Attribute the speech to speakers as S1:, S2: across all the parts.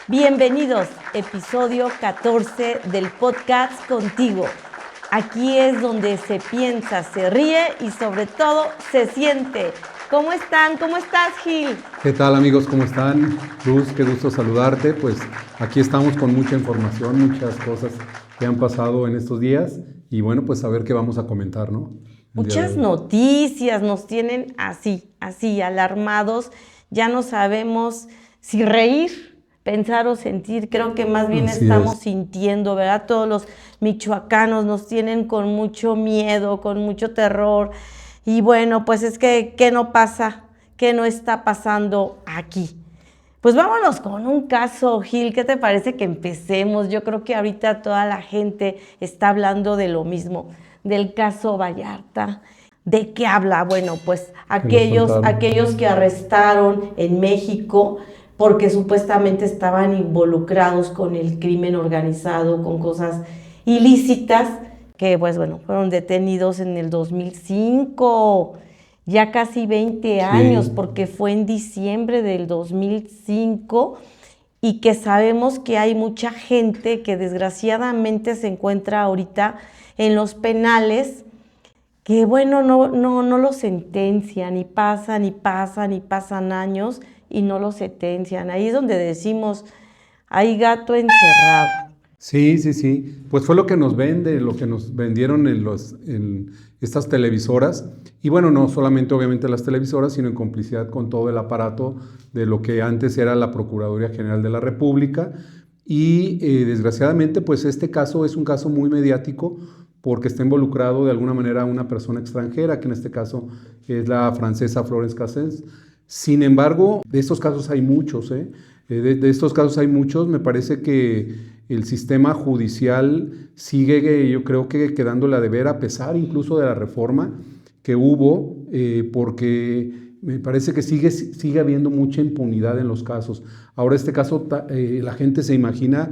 S1: Bienvenidos, episodio 14 del podcast Contigo. Aquí es donde se piensa, se ríe y sobre todo se siente. ¿Cómo están? ¿Cómo estás, Gil?
S2: ¿Qué tal, amigos? ¿Cómo están? Luz, qué gusto saludarte. Pues aquí estamos con mucha información, muchas cosas que han pasado en estos días y bueno, pues a ver qué vamos a comentar, ¿no?
S1: Muchas noticias nos tienen así, alarmados. Ya no sabemos si reír, pensar o sentir. Creo que más bien estamos sintiendo, ¿verdad? Todos los michoacanos nos tienen con mucho miedo, con mucho terror. Y bueno, pues es que, ¿qué no pasa? ¿Qué no está pasando aquí? Pues vámonos con un caso, Gil. ¿Qué te parece que empecemos? Yo creo que ahorita toda la gente está hablando de lo mismo, del caso Vallarta. ¿De qué habla? Bueno, pues aquellos que arrestaron en México porque supuestamente estaban involucrados con el crimen organizado, con cosas ilícitas, que pues bueno, fueron detenidos en el 2005, ya casi 20 años, porque fue en diciembre del 2005, y que sabemos que hay mucha gente que desgraciadamente se encuentra ahorita en los penales, que bueno, no lo sentencian, y pasan años y no lo sentencian. Ahí es donde decimos, hay gato encerrado.
S2: Sí. Pues fue lo que nos vendieron en estas televisoras. Y bueno, no solamente obviamente las televisoras, sino en complicidad con todo el aparato de lo que antes era la Procuraduría General de la República. Y desgraciadamente, pues este caso es un caso muy mediático porque está involucrado de alguna manera una persona extranjera, que en este caso es la francesa Florence Cassens. Sin embargo, de estos casos hay muchos, de estos casos hay muchos. Me parece que el sistema judicial sigue, yo creo que quedándole a deber, a pesar incluso de la reforma que hubo, porque me parece que sigue habiendo mucha impunidad en los casos. Ahora este caso, la gente se imagina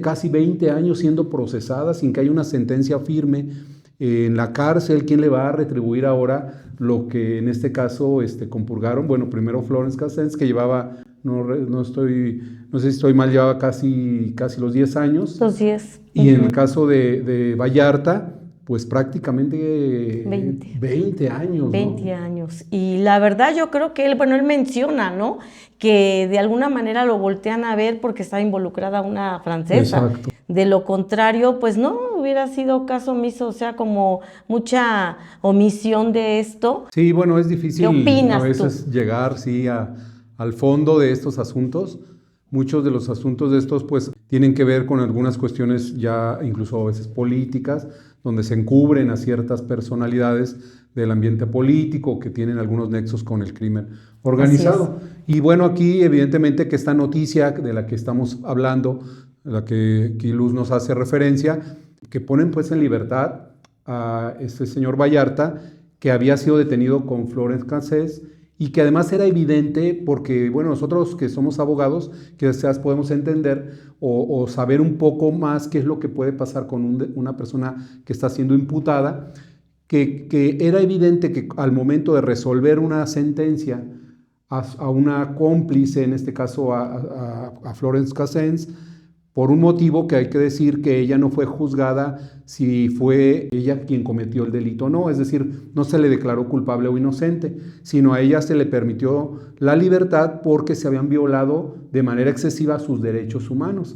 S2: casi 20 años siendo procesada sin que haya una sentencia firme en la cárcel. ¿Quién le va a retribuir ahora lo que en este caso compurgaron? Bueno, primero Florence Cassens, que llevaba, no sé si estoy mal, llevaba casi los 10 años.
S1: Los 10.
S2: Y en el caso de Vallarta, pues prácticamente 20 años, ¿no?
S1: 20 años. Y la verdad yo creo que él menciona, ¿no?, que de alguna manera lo voltean a ver porque está involucrada una francesa.
S2: Exacto.
S1: De lo contrario, pues no hubiera sido caso omiso, o sea, como mucha omisión de esto.
S2: Sí, bueno, es difícil.
S1: ¿Qué opinas
S2: a veces
S1: tú?
S2: llegar, sí, al fondo de estos asuntos. Muchos de los asuntos de estos, pues, tienen que ver con algunas cuestiones ya incluso a veces políticas, donde se encubren a ciertas personalidades del ambiente político que tienen algunos nexos con el crimen organizado. Y bueno, aquí evidentemente que esta noticia de la que estamos hablando, la que aquí Luz nos hace referencia, que ponen pues en libertad a este señor Vallarta, que había sido detenido con Florence Cassens, y que además era evidente porque, bueno, nosotros que somos abogados, quizás podemos entender o saber un poco más qué es lo que puede pasar con una persona que está siendo imputada, que era evidente que al momento de resolver una sentencia a una cómplice, en este caso a Florence Cassens, por un motivo que hay que decir que ella no fue juzgada si fue ella quien cometió el delito o no, es decir, no se le declaró culpable o inocente, sino a ella se le permitió la libertad porque se habían violado de manera excesiva sus derechos humanos.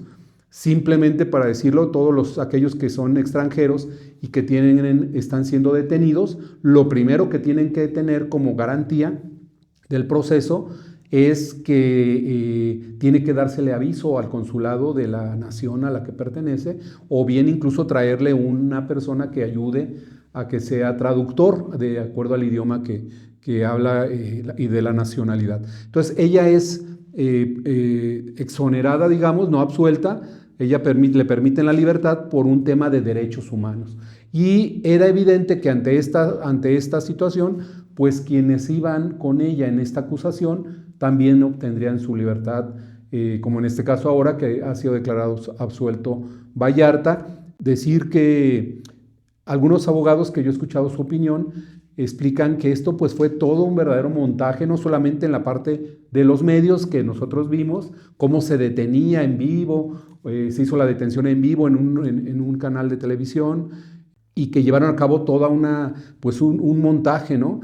S2: Simplemente, para decirlo, todos aquellos que son extranjeros y que están siendo detenidos, lo primero que tienen que tener como garantía del proceso es que tiene que dársele aviso al consulado de la nación a la que pertenece, o bien incluso traerle una persona que ayude a que sea traductor de acuerdo al idioma que habla y de la nacionalidad. Entonces ella es exonerada, digamos, no absuelta. Le permiten la libertad por un tema de derechos humanos. Y era evidente que ante esta situación, pues quienes iban con ella en esta acusación también obtendrían su libertad, como en este caso ahora que ha sido declarado absuelto Vallarta. Decir que algunos abogados que yo he escuchado su opinión explican que esto pues fue todo un verdadero montaje, no solamente en la parte de los medios que nosotros vimos, cómo se detenía en vivo, se hizo la detención en vivo en un canal de televisión, y que llevaron a cabo toda un montaje, ¿no?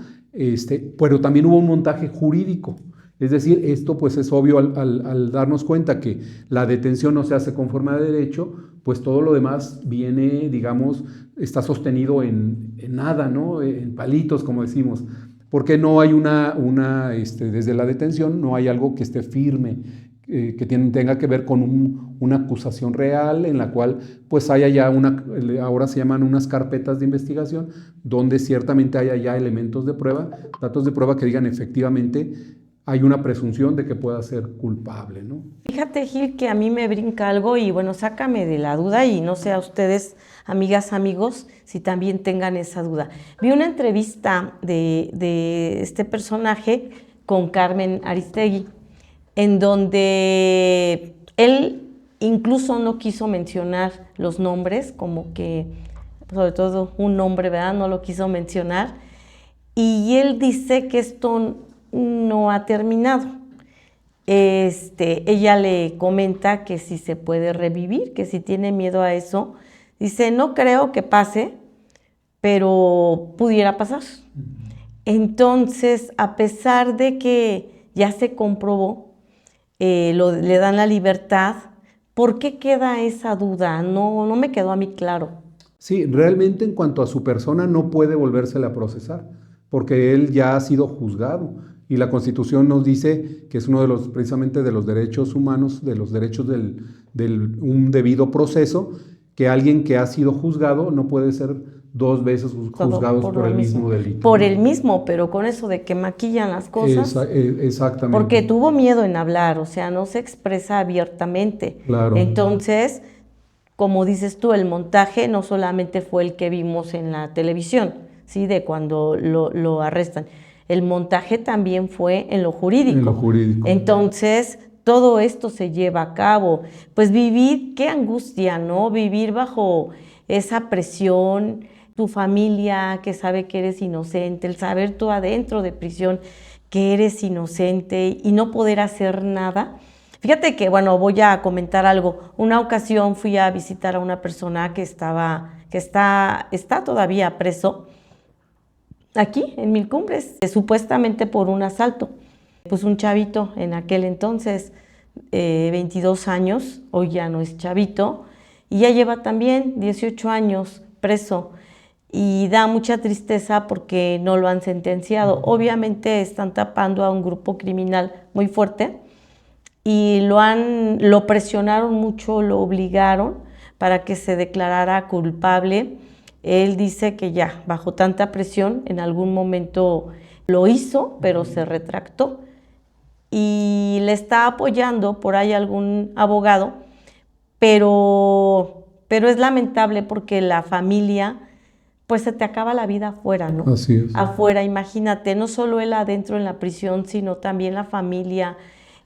S2: Pero también hubo un montaje jurídico. Es decir, esto pues es obvio al darnos cuenta que la detención no se hace conforme a derecho, pues todo lo demás viene, digamos, está sostenido en nada, ¿no? En palitos, como decimos. Porque no hay desde la detención no hay algo que esté firme, que tenga que ver con una acusación real en la cual pues haya ya ahora se llaman unas carpetas de investigación, donde ciertamente haya ya elementos de prueba, datos de prueba que digan efectivamente hay una presunción de que pueda ser culpable, ¿no?
S1: Fíjate, Gil, que a mí me brinca algo y bueno, sácame de la duda y no sé a ustedes, amigas, amigos, si también tengan esa duda. Vi una entrevista de este personaje con Carmen Aristegui, en donde él incluso no quiso mencionar los nombres, como que, sobre todo un nombre, ¿verdad? No lo quiso mencionar. Y él dice que esto no ha terminado. Ella le comenta que si se puede revivir, que si tiene miedo a eso. Dice, no creo que pase, pero pudiera pasar. Entonces, a pesar de que ya se comprobó, le dan la libertad, ¿por qué queda esa duda? No me quedó a mí claro.
S2: Sí, realmente en cuanto a su persona no puede volvérsela a procesar, porque él ya ha sido juzgado y la Constitución nos dice que es uno precisamente de los derechos humanos, de los derechos del un debido proceso, que alguien que ha sido juzgado no puede ser dos veces juzgado por el mismo delito.
S1: Por el mismo, pero con eso de que maquillan las cosas.
S2: Exactamente.
S1: Porque tuvo miedo en hablar, o sea, no se expresa abiertamente.
S2: Claro.
S1: Entonces, como dices tú, el montaje no solamente fue el que vimos en la televisión, ¿sí? De cuando lo arrestan. El montaje también fue en lo jurídico.
S2: En lo jurídico.
S1: Entonces, todo esto se lleva a cabo. Pues vivir, qué angustia, ¿no? Vivir bajo esa presión, tu familia que sabe que eres inocente, el saber tú adentro de prisión que eres inocente y no poder hacer nada. Fíjate que, bueno, voy a comentar algo. Una ocasión fui a visitar a una persona que está todavía preso aquí en Mil Cumbres, supuestamente por un asalto. Pues un chavito en aquel entonces, 22 años, hoy ya no es chavito, y ya lleva también 18 años preso. Y da mucha tristeza porque no lo han sentenciado. Obviamente están tapando a un grupo criminal muy fuerte y lo presionaron mucho, lo obligaron para que se declarara culpable. Él dice que ya, bajo tanta presión, en algún momento lo hizo, pero se retractó. Y le está apoyando por ahí algún abogado, pero es lamentable porque la familia, pues se te acaba la vida afuera, ¿no?
S2: Así es.
S1: Afuera, imagínate, no solo él adentro en la prisión, sino también la familia,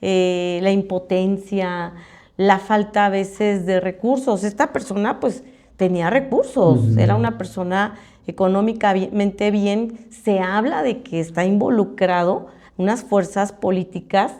S1: la impotencia, la falta a veces de recursos. Esta persona pues tenía recursos, era una persona económicamente bien. Se habla de que está involucrado unas fuerzas políticas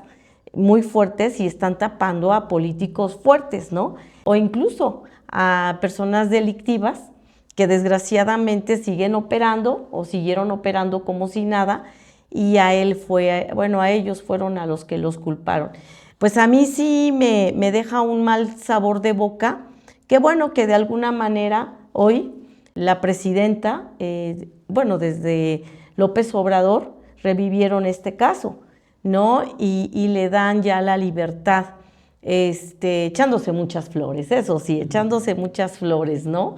S1: muy fuertes y están tapando a políticos fuertes, ¿no? O incluso a personas delictivas que desgraciadamente siguen operando o siguieron operando como si nada, y a ellos fueron a los que los culparon. Pues a mí sí me deja un mal sabor de boca, que bueno, que de alguna manera hoy la presidenta, desde López Obrador, revivieron este caso, ¿no? Y le dan ya la libertad, echándose muchas flores, eso sí, echándose muchas flores, ¿no?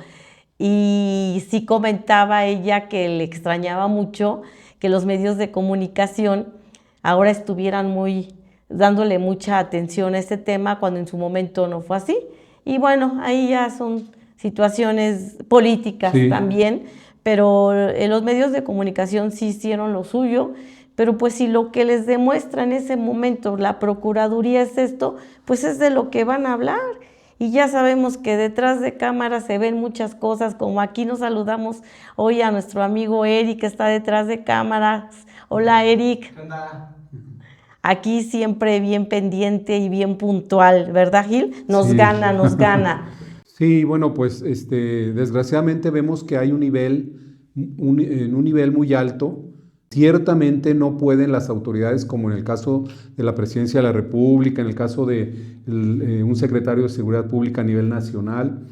S1: Y sí comentaba ella que le extrañaba mucho que los medios de comunicación ahora estuvieran dándole mucha atención a este tema cuando en su momento no fue así. Y bueno, ahí ya son situaciones políticas también, pero los medios de comunicación sí hicieron lo suyo, pero pues si lo que les demuestra en ese momento la Procuraduría es esto, pues es de lo que van a hablar. y ya sabemos que detrás de cámara se ven muchas cosas, como aquí nos saludamos hoy a nuestro amigo Eric, que está detrás de cámaras. Hola, Eric.
S3: ¿Qué onda?
S1: Aquí siempre bien pendiente y bien puntual, ¿verdad, Gil? Nos
S2: Sí.
S1: gana, nos gana.
S2: Sí, bueno, pues desgraciadamente vemos que hay en un nivel muy alto. Ciertamente no pueden las autoridades, como en el caso de la Presidencia de la República, en el caso de un secretario de Seguridad Pública a nivel nacional,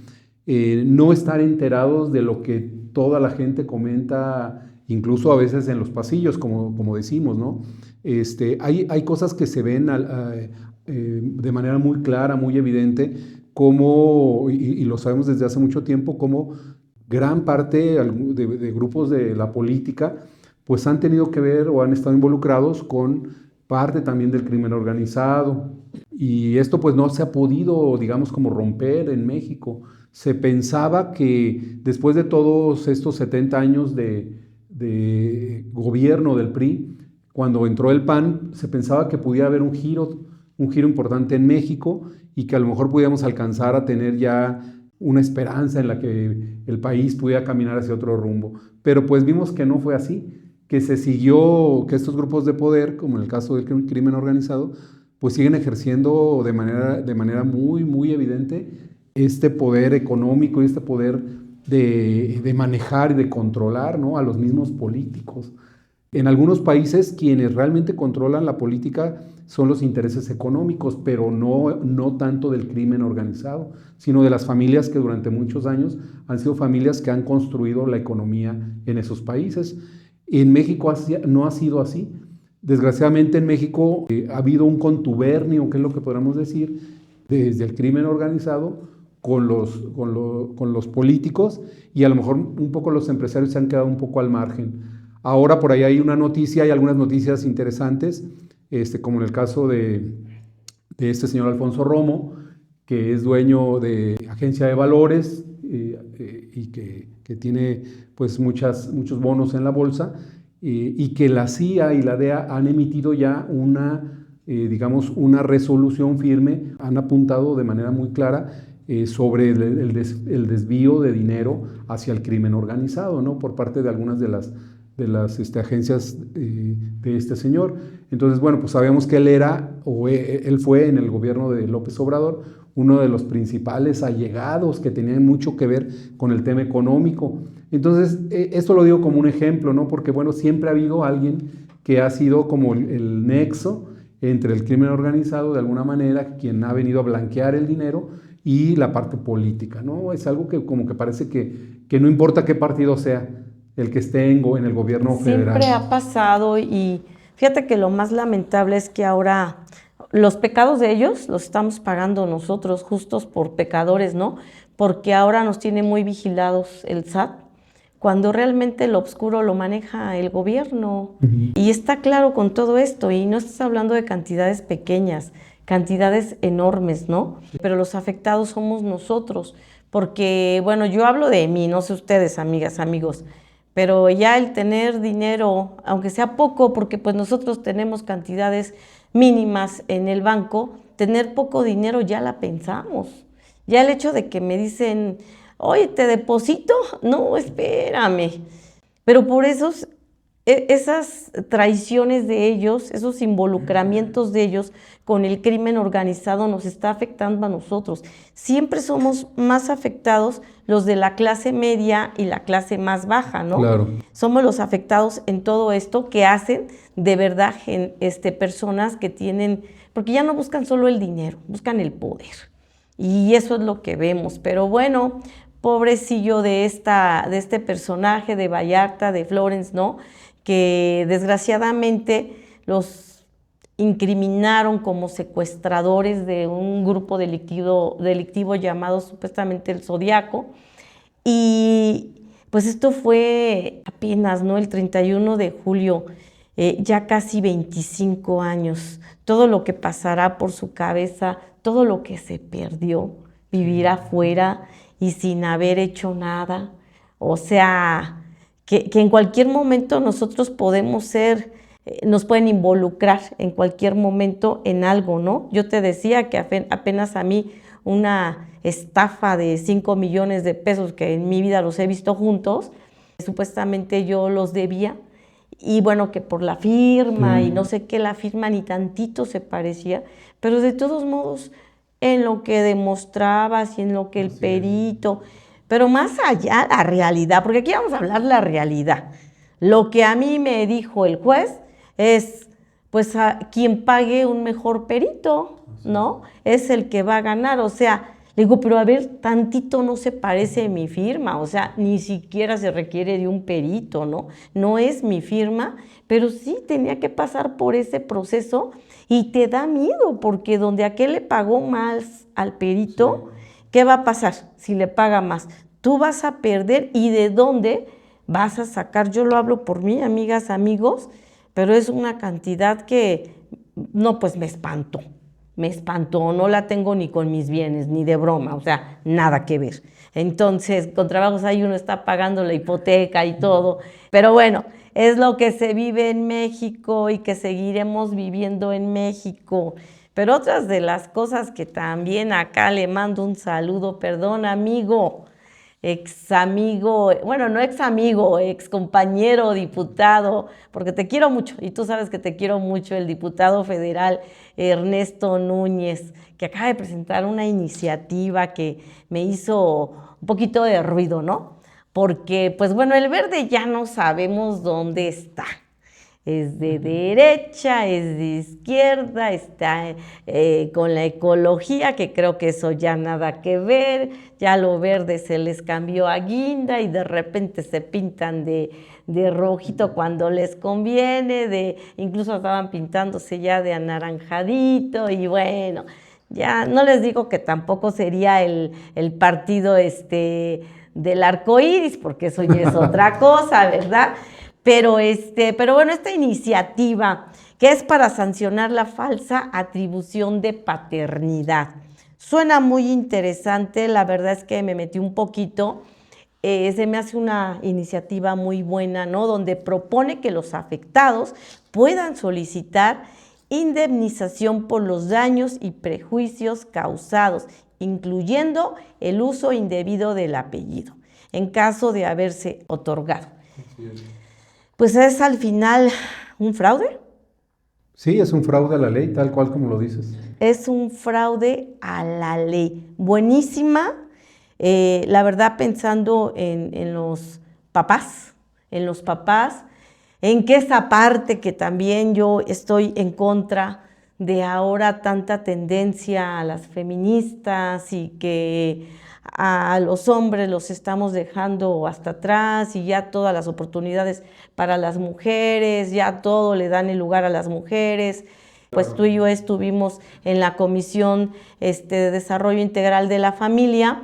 S2: no estar enterados de lo que toda la gente comenta, incluso a veces en los pasillos, como decimos, ¿no? Hay cosas que se ven de manera muy clara, muy evidente, y lo sabemos desde hace mucho tiempo, como gran parte de grupos de la política pues han tenido que ver o han estado involucrados con parte también del crimen organizado. Y esto pues no se ha podido, digamos, como romper en México. Se pensaba que después de todos estos 70 años de gobierno del PRI, cuando entró el PAN, se pensaba que pudiera haber un giro importante en México y que a lo mejor pudiéramos alcanzar a tener ya una esperanza en la que el país pudiera caminar hacia otro rumbo. Pero pues vimos que no fue así, que se siguió, que estos grupos de poder, como en el caso del crimen organizado, pues siguen ejerciendo de manera muy, muy evidente este poder económico y este poder de manejar y de controlar, ¿no?, a los mismos políticos. En algunos países quienes realmente controlan la política son los intereses económicos, pero no tanto del crimen organizado, sino de las familias que durante muchos años han sido familias que han construido la economía en esos países. En México no ha sido así. Desgraciadamente en México ha habido un contubernio, que es lo que podríamos decir, desde el crimen organizado con los políticos, y a lo mejor un poco los empresarios se han quedado un poco al margen. Ahora por ahí hay algunas noticias interesantes, como en el caso de este señor Alfonso Romo, que es dueño de agencia de valores y que tiene pues muchos bonos en la bolsa, y que la CIA y la DEA han emitido ya una resolución firme, han apuntado de manera muy clara sobre el desvío de dinero hacia el crimen organizado, ¿no?, por parte de algunas de las agencias de este señor. Entonces, bueno, pues sabemos que él fue en el gobierno de López Obrador uno de los principales allegados que tenían mucho que ver con el tema económico. Entonces, esto lo digo como un ejemplo, ¿no?, porque, bueno, siempre ha habido alguien que ha sido como el nexo entre el crimen organizado, de alguna manera, quien ha venido a blanquear el dinero, y la parte política, ¿no? Es algo que como que parece que no importa qué partido sea el que esté en el gobierno federal.
S1: Siempre ha pasado, y fíjate que lo más lamentable es que ahora los pecados de ellos los estamos pagando nosotros, justos por pecadores, ¿no? Porque ahora nos tiene muy vigilados el SAT, cuando realmente lo oscuro lo maneja el gobierno. Y está claro con todo esto, y no estás hablando de cantidades pequeñas, cantidades enormes, ¿no? Pero los afectados somos nosotros, porque, bueno, yo hablo de mí, no sé ustedes, amigas, amigos, pero ya el tener dinero, aunque sea poco, porque pues nosotros tenemos cantidades mínimas en el banco, tener poco dinero ya la pensamos. Ya el hecho de que me dicen, oye, ¿te deposito? No, espérame. Pero por esas traiciones de ellos, esos involucramientos de ellos con el crimen organizado nos está afectando a nosotros. Siempre somos más afectados los de la clase media y la clase más baja, ¿no?
S2: Claro.
S1: Somos los afectados en todo esto que hacen de verdad personas que tienen, porque ya no buscan solo el dinero, buscan el poder. Y eso es lo que vemos. Pero bueno, pobrecillo de este personaje de Vallarta, de Florence, ¿no?, que desgraciadamente los incriminaron como secuestradores de un grupo delictivo llamado supuestamente el Zodiaco. Y pues esto fue apenas, ¿no?, el 31 de julio, ya casi 25 años. Todo lo que pasará por su cabeza, todo lo que se perdió, vivir afuera y sin haber hecho nada. O sea, que en cualquier momento nosotros nos pueden involucrar en cualquier momento en algo, ¿no? Yo te decía que apenas a mí una estafa de 5 millones de pesos que en mi vida los he visto juntos. Supuestamente yo los debía y bueno, que por la firma y no sé qué, la firma ni tantito se parecía, pero de todos modos en lo que demostrabas y en lo que el perito, pero más allá la realidad, porque aquí vamos a hablar la realidad. Lo que a mí me dijo el juez es, pues a quien pague un mejor perito, ¿no? Es el que va a ganar, o sea, le digo, pero a ver, tantito no se parece mi firma, o sea, ni siquiera se requiere de un perito, ¿no? No es mi firma, pero sí tenía que pasar por ese proceso y te da miedo, porque donde aquel le pagó más al perito, ¿qué va a pasar si le paga más? Tú vas a perder y ¿de dónde vas a sacar? Yo lo hablo por mí, amigas, amigos, pero es una cantidad que, no, pues me espantó, no la tengo ni con mis bienes, ni de broma, o sea, nada que ver. Entonces, con trabajos ahí uno está pagando la hipoteca y todo, pero bueno, es lo que se vive en México y que seguiremos viviendo en México. Pero otras de las cosas que también acá le mando un saludo, perdón, amigo, ex amigo, bueno, no ex amigo, ex compañero diputado, porque te quiero mucho y tú sabes que te quiero mucho, el diputado federal Ernesto Núñez, que acaba de presentar una iniciativa que me hizo un poquito de ruido, ¿no? Porque, pues bueno, el verde ya no sabemos dónde está. Es de derecha, es de izquierda, está con la ecología, que creo que eso ya nada que ver, ya lo verde se les cambió a guinda y de repente se pintan de rojito cuando les conviene, incluso estaban pintándose ya de anaranjadito y bueno, ya no les digo que tampoco sería el partido del arco iris, porque eso ya es otra cosa, ¿verdad? Pero bueno, esta iniciativa que es para sancionar la falsa atribución de paternidad. Suena muy interesante, la verdad es que me metí un poquito, se me hace una iniciativa muy buena, ¿no? Donde propone que los afectados puedan solicitar indemnización por los daños y prejuicios causados, incluyendo el uso indebido del apellido, en caso de haberse otorgado. Pues es al final un fraude.
S2: Sí, es un fraude a la ley, tal cual como lo dices.
S1: Es un fraude a la ley. Buenísima, la verdad pensando en los papás, en que esa parte que también yo estoy en contra de ahora tanta tendencia a las feministas y que a los hombres los estamos dejando hasta atrás y ya todas las oportunidades para las mujeres, ya todo le dan el lugar a las mujeres. Pues tú y yo estuvimos en la Comisión de Desarrollo Integral de la Familia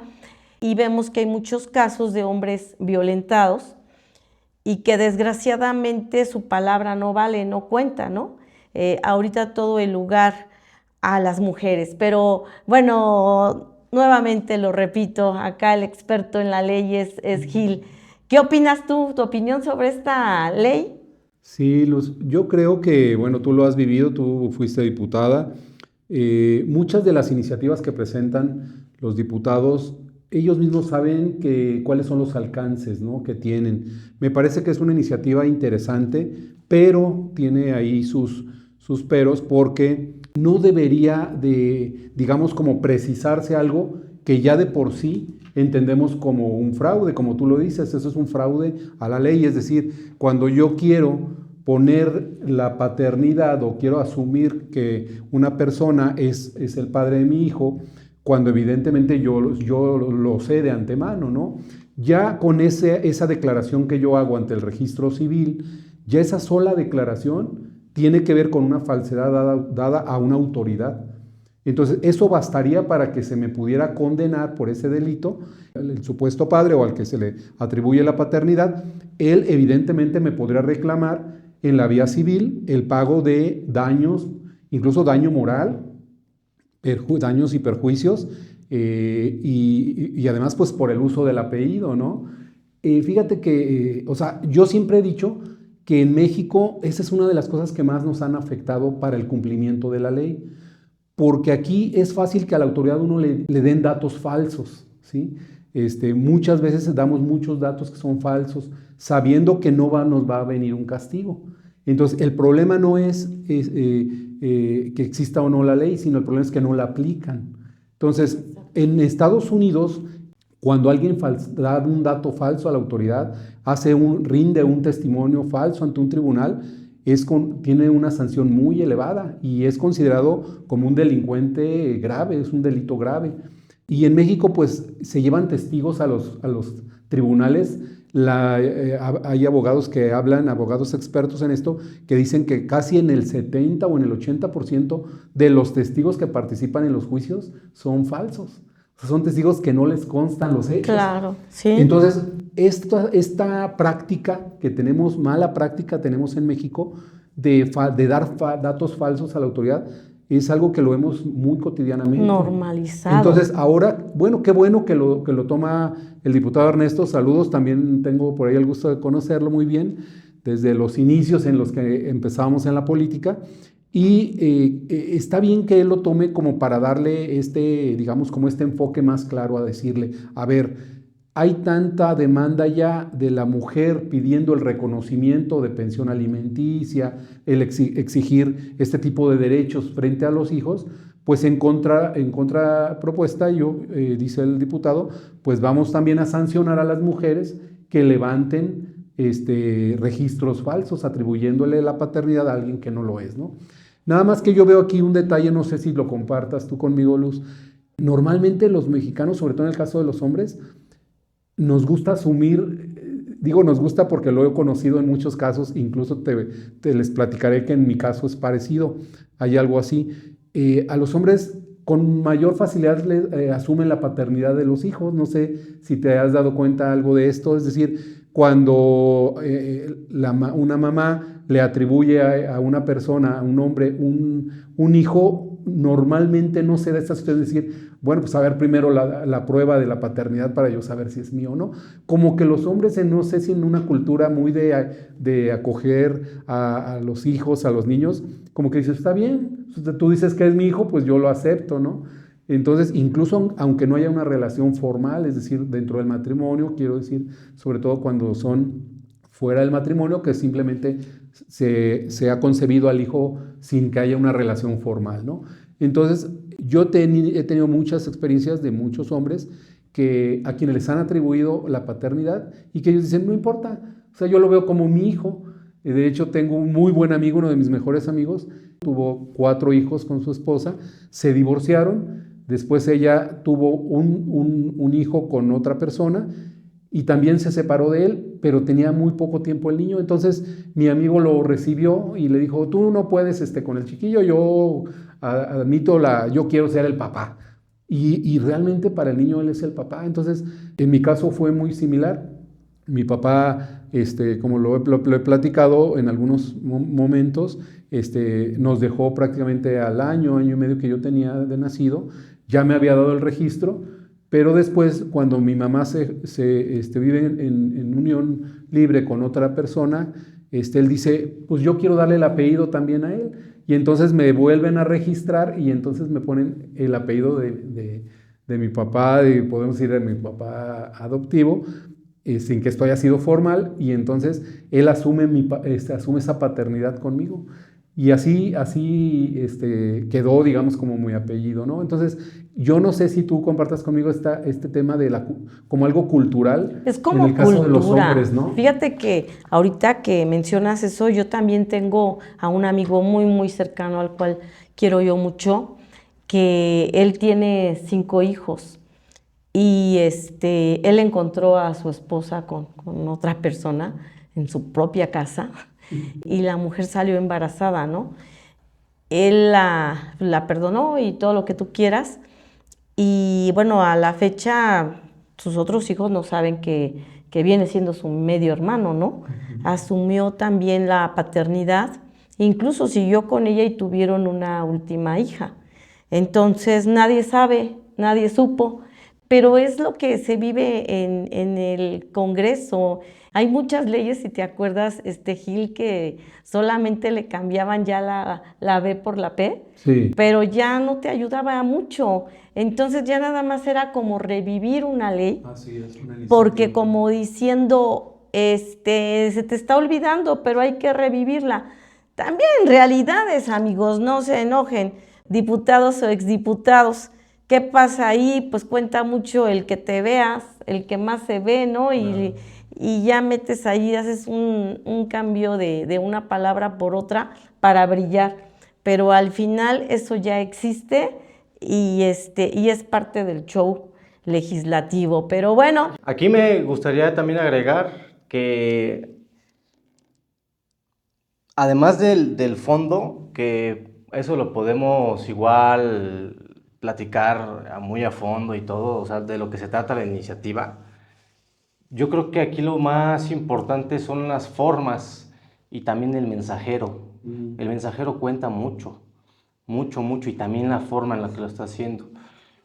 S1: y vemos que hay muchos casos de hombres violentados y que desgraciadamente su palabra no vale, no cuenta, ¿no? Ahorita todo el lugar a las mujeres, pero bueno, nuevamente lo repito, acá el experto en la ley es Gil. ¿Qué opinas tú, tu opinión sobre esta ley?
S2: Sí, Luz, yo creo que, bueno, tú lo has vivido, tú fuiste diputada. Muchas de las iniciativas que presentan los diputados, ellos mismos saben cuáles son los alcances, ¿no?, que tienen. Me parece que es una iniciativa interesante, pero tiene ahí sus peros porque no debería de, digamos, como precisarse algo que ya de por sí entendemos como un fraude, como tú lo dices, eso es un fraude a la ley. Es decir, cuando yo quiero poner la paternidad o quiero asumir que una persona es el padre de mi hijo, cuando evidentemente yo lo sé de antemano, ¿no? Ya con esa declaración que yo hago ante el registro civil, ya esa sola declaración tiene que ver con una falsedad dada a una autoridad. Entonces, eso bastaría para que se me pudiera condenar por ese delito, el supuesto padre o al que se le atribuye la paternidad. Él evidentemente me podría reclamar en la vía civil el pago de daños, incluso daño moral, daños y perjuicios, y además pues por el uso del apellido, ¿no? Fíjate que, o sea, yo siempre he dicho que en México esa es una de las cosas que más nos han afectado para el cumplimiento de la ley, porque aquí es fácil que a la autoridad uno le den datos falsos, ¿sí? Muchas veces damos muchos datos que son falsos, sabiendo que nos va a venir un castigo. Entonces, el problema no es que exista o no la ley, sino el problema es que no la aplican. Entonces, en Estados Unidos, cuando alguien da un dato falso a la autoridad, rinde un testimonio falso ante un tribunal, tiene una sanción muy elevada y es considerado como un delincuente grave, es un delito grave. Y en México, pues, se llevan testigos a los tribunales. Hay abogados que hablan, abogados expertos en esto, que dicen que casi en el 70 o en el 80% de los testigos que participan en los juicios son falsos. O sea, son testigos que no les constan los hechos.
S1: Claro, sí.
S2: Entonces, esta práctica que tenemos, mala práctica tenemos en México, de dar datos falsos a la autoridad, es algo que lo vemos muy cotidianamente.
S1: Normalizado.
S2: Entonces, ahora, bueno, qué bueno que lo toma el diputado Ernesto. Saludos, también tengo por ahí el gusto de conocerlo muy bien, desde los inicios en los que empezábamos en la política. Y está bien que él lo tome como para darle digamos, como este enfoque más claro a decirle, a ver, hay tanta demanda ya de la mujer pidiendo el reconocimiento de pensión alimenticia, el exigir este tipo de derechos frente a los hijos, pues en contrapropuesta, dice el diputado, pues vamos también a sancionar a las mujeres que levanten registros falsos atribuyéndole la paternidad a alguien que no lo es, ¿no? Nada más que yo veo aquí un detalle, no sé si lo compartas tú conmigo, Luz. Normalmente los mexicanos, sobre todo en el caso de los hombres, nos gusta asumir, digo nos gusta porque lo he conocido en muchos casos, incluso te les platicaré que en mi caso es parecido, hay algo así. A los hombres con mayor facilidad asumen la paternidad de los hijos, no sé si te has dado cuenta algo de esto, es decir, cuando una mamá le atribuye a una persona, a un hombre, un hijo, normalmente no se da esta situación de decir, bueno, pues a ver primero la prueba de la paternidad para yo saber si es mío o no. Como que los hombres, no sé si en una cultura muy de acoger a los hijos, a los niños, como que dices, está bien, tú dices que es mi hijo, pues yo lo acepto, ¿no? Entonces, incluso aunque no haya una relación formal, es decir, dentro del matrimonio, quiero decir, sobre todo cuando son fuera del matrimonio, que simplemente se ha concebido al hijo sin que haya una relación formal, ¿no? Entonces, yo he tenido muchas experiencias de muchos hombres a quienes les han atribuido la paternidad y que ellos dicen, no importa, o sea, yo lo veo como mi hijo. De hecho, tengo un muy buen amigo, uno de mis mejores amigos, tuvo 4 hijos con su esposa, se divorciaron, después ella tuvo un hijo con otra persona y también se separó de él, pero tenía muy poco tiempo el niño. Entonces mi amigo lo recibió y le dijo, tú no puedes con el chiquillo, yo admito, yo quiero ser el papá. Y realmente para el niño él es el papá. Entonces en mi caso fue muy similar. Mi papá, como lo he platicado en algunos momentos, nos dejó prácticamente al año y medio que yo tenía de nacido. Ya me había dado el registro, pero después, cuando mi mamá vive en unión libre con otra persona, él dice, pues yo quiero darle el apellido también a él. Y entonces me vuelven a registrar y entonces me ponen el apellido de mi papá, podemos decir de mi papá adoptivo, sin que esto haya sido formal, y entonces él asume esa paternidad conmigo. Y así quedó, digamos, como mi apellido, ¿no? Entonces, yo no sé si tú compartas conmigo este tema como algo cultural.
S1: Es como
S2: en el caso
S1: cultura.
S2: De los hombres, ¿no?
S1: Fíjate que ahorita que mencionas eso, yo también tengo a un amigo muy, muy cercano al cual quiero yo mucho, que él tiene 5 hijos. Y él encontró a su esposa con otra persona en su propia casa y la mujer salió embarazada, ¿no? Él la perdonó y todo lo que tú quieras. Y bueno, a la fecha sus otros hijos no saben que viene siendo su medio hermano, ¿no? Asumió también la paternidad, incluso siguió con ella y tuvieron una última hija. Entonces nadie sabe, nadie supo. pero es lo que se vive en el Congreso. Hay muchas leyes, si te acuerdas, Gil, que solamente le cambiaban ya la B por la P,
S2: Sí.
S1: pero ya no te ayudaba mucho. Entonces ya nada más era como revivir una ley,
S2: Así es, una
S1: porque como diciendo, se te está olvidando, pero hay que revivirla. También realidades, amigos, no se enojen, diputados o exdiputados. ¿Qué pasa ahí? Pues cuenta mucho el que te veas, el que más se ve, ¿no?
S2: Claro.
S1: Y ya metes ahí, haces un cambio de una palabra por otra para brillar. Pero al final eso ya existe y es parte del show legislativo. Pero bueno.
S3: Aquí me gustaría también agregar que además del fondo, que eso lo podemos igual platicar muy a fondo y todo, o sea, de lo que se trata la iniciativa, yo creo que aquí lo más importante son las formas y también el mensajero. El mensajero cuenta mucho, mucho, mucho, y también la forma en la que lo está haciendo.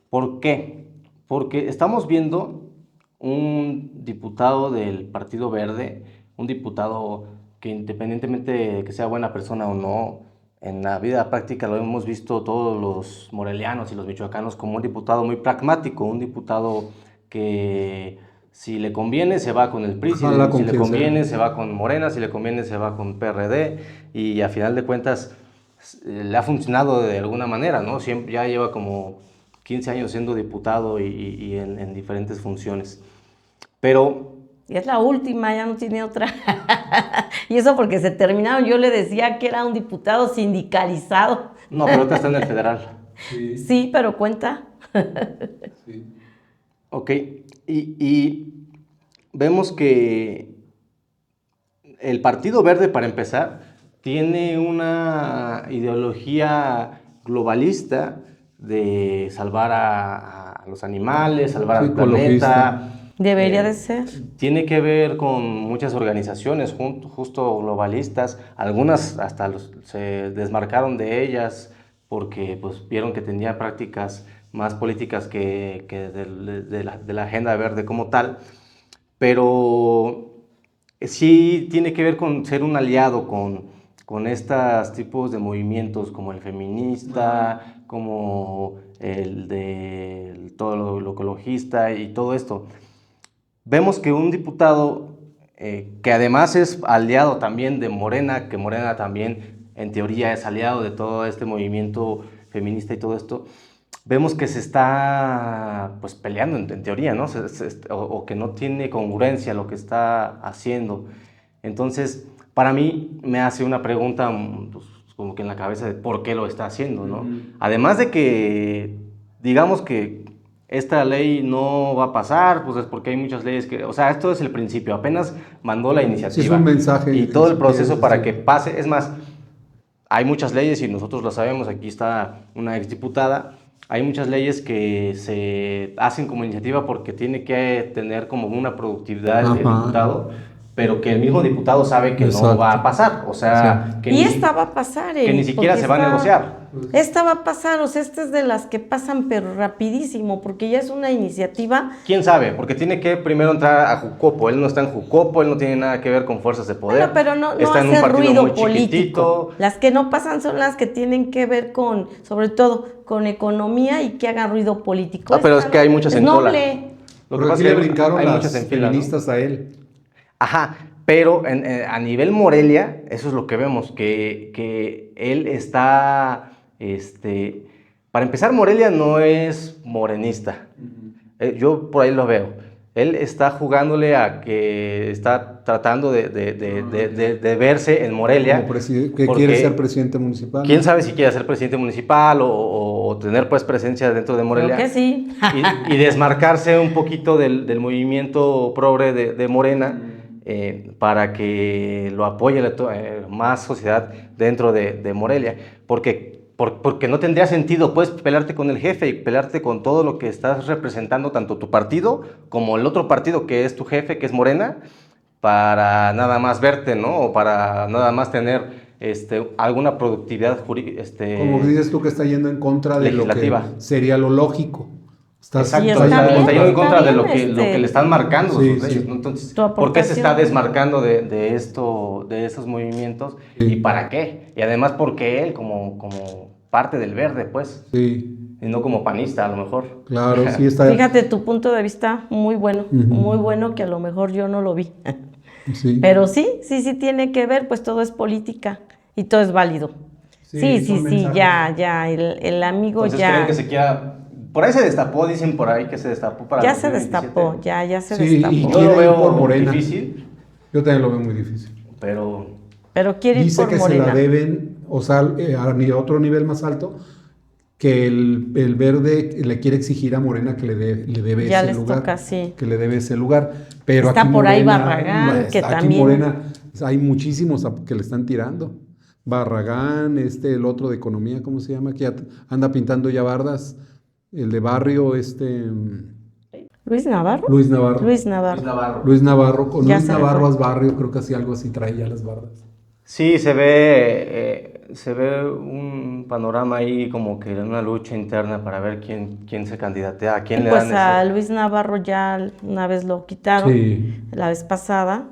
S3: ¿Por qué? Porque estamos viendo un diputado del Partido Verde, un diputado que independientemente de que sea buena persona o no, en la vida práctica lo hemos visto todos los morelianos y los michoacanos como un diputado muy pragmático, un diputado que si le conviene se va con el PRI, si le conviene se va con Morena, si le conviene se va con PRD, y a final de cuentas le ha funcionado de alguna manera, ¿no? Siempre, ya lleva como 15 años siendo diputado y en diferentes funciones. Pero
S1: Y es la última, ya no tiene otra. Y eso porque se terminaron. Yo le decía que era un diputado sindicalizado.
S3: no, pero ahorita está en el federal.
S1: Sí, pero cuenta.
S2: Sí.
S3: Ok, y vemos que el Partido Verde, para empezar, tiene una ideología globalista de salvar a los animales, salvar al planeta.
S1: Debería de ser.
S3: Tiene que ver con muchas organizaciones justo globalistas. Algunas hasta se desmarcaron de ellas porque pues, vieron que tenía prácticas más políticas que de la agenda verde como tal. Pero sí tiene que ver con ser un aliado con estos tipos de movimientos como el feminista, como el de todo lo ecologista y todo esto. Vemos que un diputado que además es aliado también de Morena, que Morena también en teoría es aliado de todo este movimiento feminista y todo esto, vemos que se está pues peleando en teoría, ¿no? O que no tiene congruencia lo que está haciendo. Entonces, para mí me hace una pregunta pues, como que en la cabeza de por qué lo está haciendo, ¿no? Además de que, digamos que esta ley no va a pasar, pues es porque hay muchas leyes que, o sea, esto es el principio, apenas mandó la iniciativa.
S2: Sí, es un mensaje.
S3: Y todo el proceso para que pase, es más, hay muchas leyes y nosotros lo sabemos, aquí está una exdiputada, hay muchas leyes que se hacen como iniciativa porque tiene que tener como una productividad el diputado, pero que el mismo diputado sabe que no va a pasar, o sea... Que
S1: esta va a pasar,
S3: que ni siquiera se va a negociar.
S1: Esta va a pasar, o sea, esta es de las que pasan pero rapidísimo, porque ya es una iniciativa...
S3: ¿Quién sabe? Porque tiene que primero entrar a Jucopo, él no está en Jucopo, él no tiene nada que ver con fuerzas de poder.
S1: Bueno, pero no
S3: está en un
S1: hace
S3: partido
S1: ruido
S3: muy
S1: político.
S3: Chiquitito.
S1: Las que no pasan son las que tienen que ver con, sobre todo, con economía y que hagan ruido político.
S3: Ah, pero es que hay muchas en cola.
S2: Lo que pasa es que le brincaron las feministas a él.
S3: Ajá, pero a nivel Morelia, eso es lo que vemos, que él está, para empezar, Morelia no es morenista, yo por ahí lo veo, él está jugándole a que está tratando de verse en Morelia.
S2: Que quiere ser presidente municipal.
S3: ¿Quién sabe si quiere ser presidente municipal o tener pues presencia dentro de Morelia?
S1: Creo que sí.
S3: y desmarcarse un poquito del movimiento progre de Morena. Para que lo apoye más sociedad dentro de Morelia, porque no tendría sentido, puedes pelearte con el jefe y pelearte con todo lo que estás representando, tanto tu partido como el otro partido que es tu jefe, que es Morena, para nada más verte, ¿no? O para nada más tener alguna productividad
S2: como dices tú, que está yendo en contra de lo que sería lo lógico. O
S3: Exacto,
S1: está bien,
S3: está en contra de lo
S1: bien,
S3: lo que le están marcando
S2: Sí,
S3: sus leyes,
S2: sí.
S3: ¿no? Entonces,
S1: Tu
S3: ¿por qué se está
S1: aportación.
S3: desmarcando de esto, de esos movimientos?
S2: Sí.
S3: ¿Y para qué? Y además, ¿por qué él como parte del verde, pues?
S2: Sí,
S3: Y no como panista, a lo mejor.
S2: claro, sí está.
S1: Fíjate, tu punto de vista muy muy
S2: Ujú.
S1: bueno que a lo mejor yo no lo vi.
S2: Sí,
S1: Pero sí tiene que ver, pues todo es política y todo es válido.
S2: sí, son
S1: Sí,
S2: mensajes.
S1: ya, el amigo
S3: Entonces, ¿creen que
S1: ya,
S3: se quiera...? Por ahí se destapó, dicen por ahí que se destapó para el
S1: ya se
S3: 2027.
S1: destapó, ya se
S2: Sí, y
S1: destapó.
S3: Yo lo
S2: quiere ir por
S3: veo
S2: Morena.
S3: difícil,
S2: Yo también lo veo muy difícil.
S3: pero
S1: Pero quiere ir
S2: Dice
S1: por
S2: que se la
S1: Morena.
S2: deben, o sea, a otro nivel más alto, que el verde le quiere exigir a Morena que le debe
S1: Ya
S2: ese
S1: les
S2: lugar,
S1: toca, sí.
S2: que le debe ese lugar. Pero
S1: Está
S2: aquí
S1: por ahí
S2: Morena,
S1: Barragán, que
S2: aquí
S1: también,
S2: Morena, hay muchísimos que le están tirando. Barragán, el otro de economía, ¿cómo se llama? Que ya anda pintando ya bardas, el de barrio,
S1: Luis Navarro.
S2: Luis Navarro.
S1: Luis
S3: Luis
S1: Navarro,
S3: Navarro.
S2: Luis Navarro, con
S1: ya
S2: Luis
S1: se me
S2: Navarro
S1: fue.
S2: haz barrio, creo que así algo así trae ya las bardas.
S3: sí, se ve un panorama ahí como que una lucha interna para ver quién se candidatea, a quién le
S1: Pues
S3: dan
S1: a
S3: ese...
S1: Luis Navarro ya una vez lo quitaron,
S2: Sí.
S1: la vez pasada,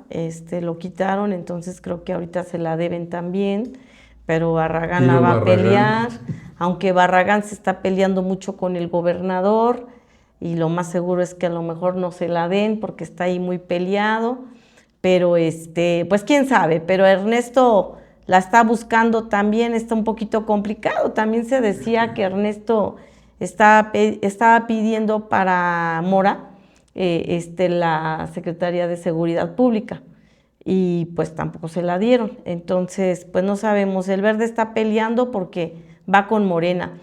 S1: lo quitaron, entonces creo que ahorita se la deben también, pero Barragán la
S2: Tío
S1: va a pelear,
S2: Barragán.
S1: aunque Barragán se está peleando mucho con el gobernador y lo más seguro es que a lo mejor no se la den porque está ahí muy peleado, pero pues quién sabe, pero Ernesto la está buscando también, está un poquito complicado, también se decía que Ernesto estaba pidiendo para Mora la Secretaría de Seguridad Pública y pues tampoco se la dieron. Entonces, pues no sabemos, el Verde está peleando porque va con Morena.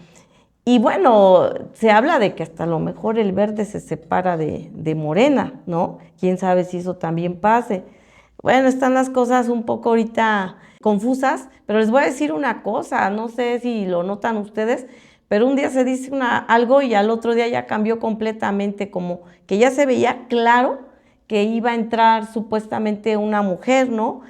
S1: Y bueno, se habla de que hasta a lo mejor el Verde se separa de Morena, ¿no? Quién sabe si eso también pase. Bueno, están las cosas un poco ahorita confusas, pero les voy a decir una cosa, no sé si lo notan ustedes, pero un día se dice algo y al otro día ya cambió completamente, como que ya se veía claro que iba a entrar supuestamente una mujer, ¿no?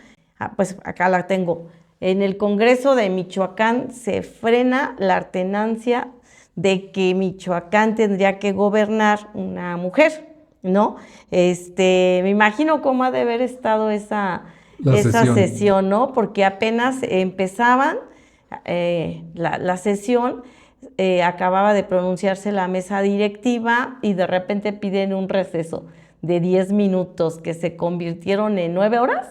S1: Pues acá la tengo. En el Congreso de Michoacán se frena la tenancia de que Michoacán tendría que gobernar una mujer, ¿no? Me imagino cómo ha de haber estado esa sesión, ¿no? Porque apenas empezaban la sesión, acababa de pronunciarse la mesa directiva y de repente piden un receso de 10 minutos que se convirtieron en 9 horas.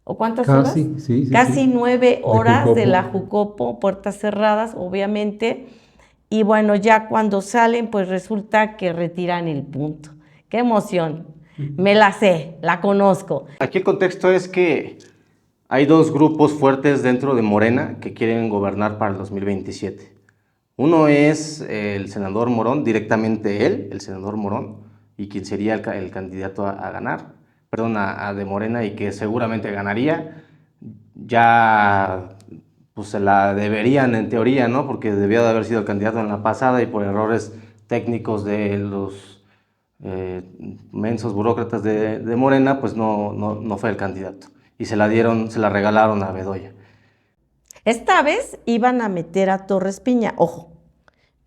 S1: ¿O cuántas horas?
S2: Casi, sí, sí,
S1: Casi
S2: sí.
S1: 9 horas de la
S2: Jucopo.
S1: Jucopo, puertas cerradas, obviamente. Y bueno, ya cuando salen, pues resulta que retiran el punto. ¡Qué emoción! Me la sé, la conozco.
S3: Aquí el contexto es que hay dos grupos fuertes dentro de Morena que quieren gobernar para el 2027. Uno es el senador Morón, directamente él, el senador Morón, y quien sería el candidato a ganar, perdón, a de Morena y que seguramente ganaría. Ya pues se la deberían en teoría, ¿no? Porque debió de haber sido el candidato en la pasada y por errores técnicos de los mensos burócratas de Morena, pues no fue el candidato. Y se la regalaron a Bedoya.
S1: Esta vez iban a meter a Torres Piña, ojo,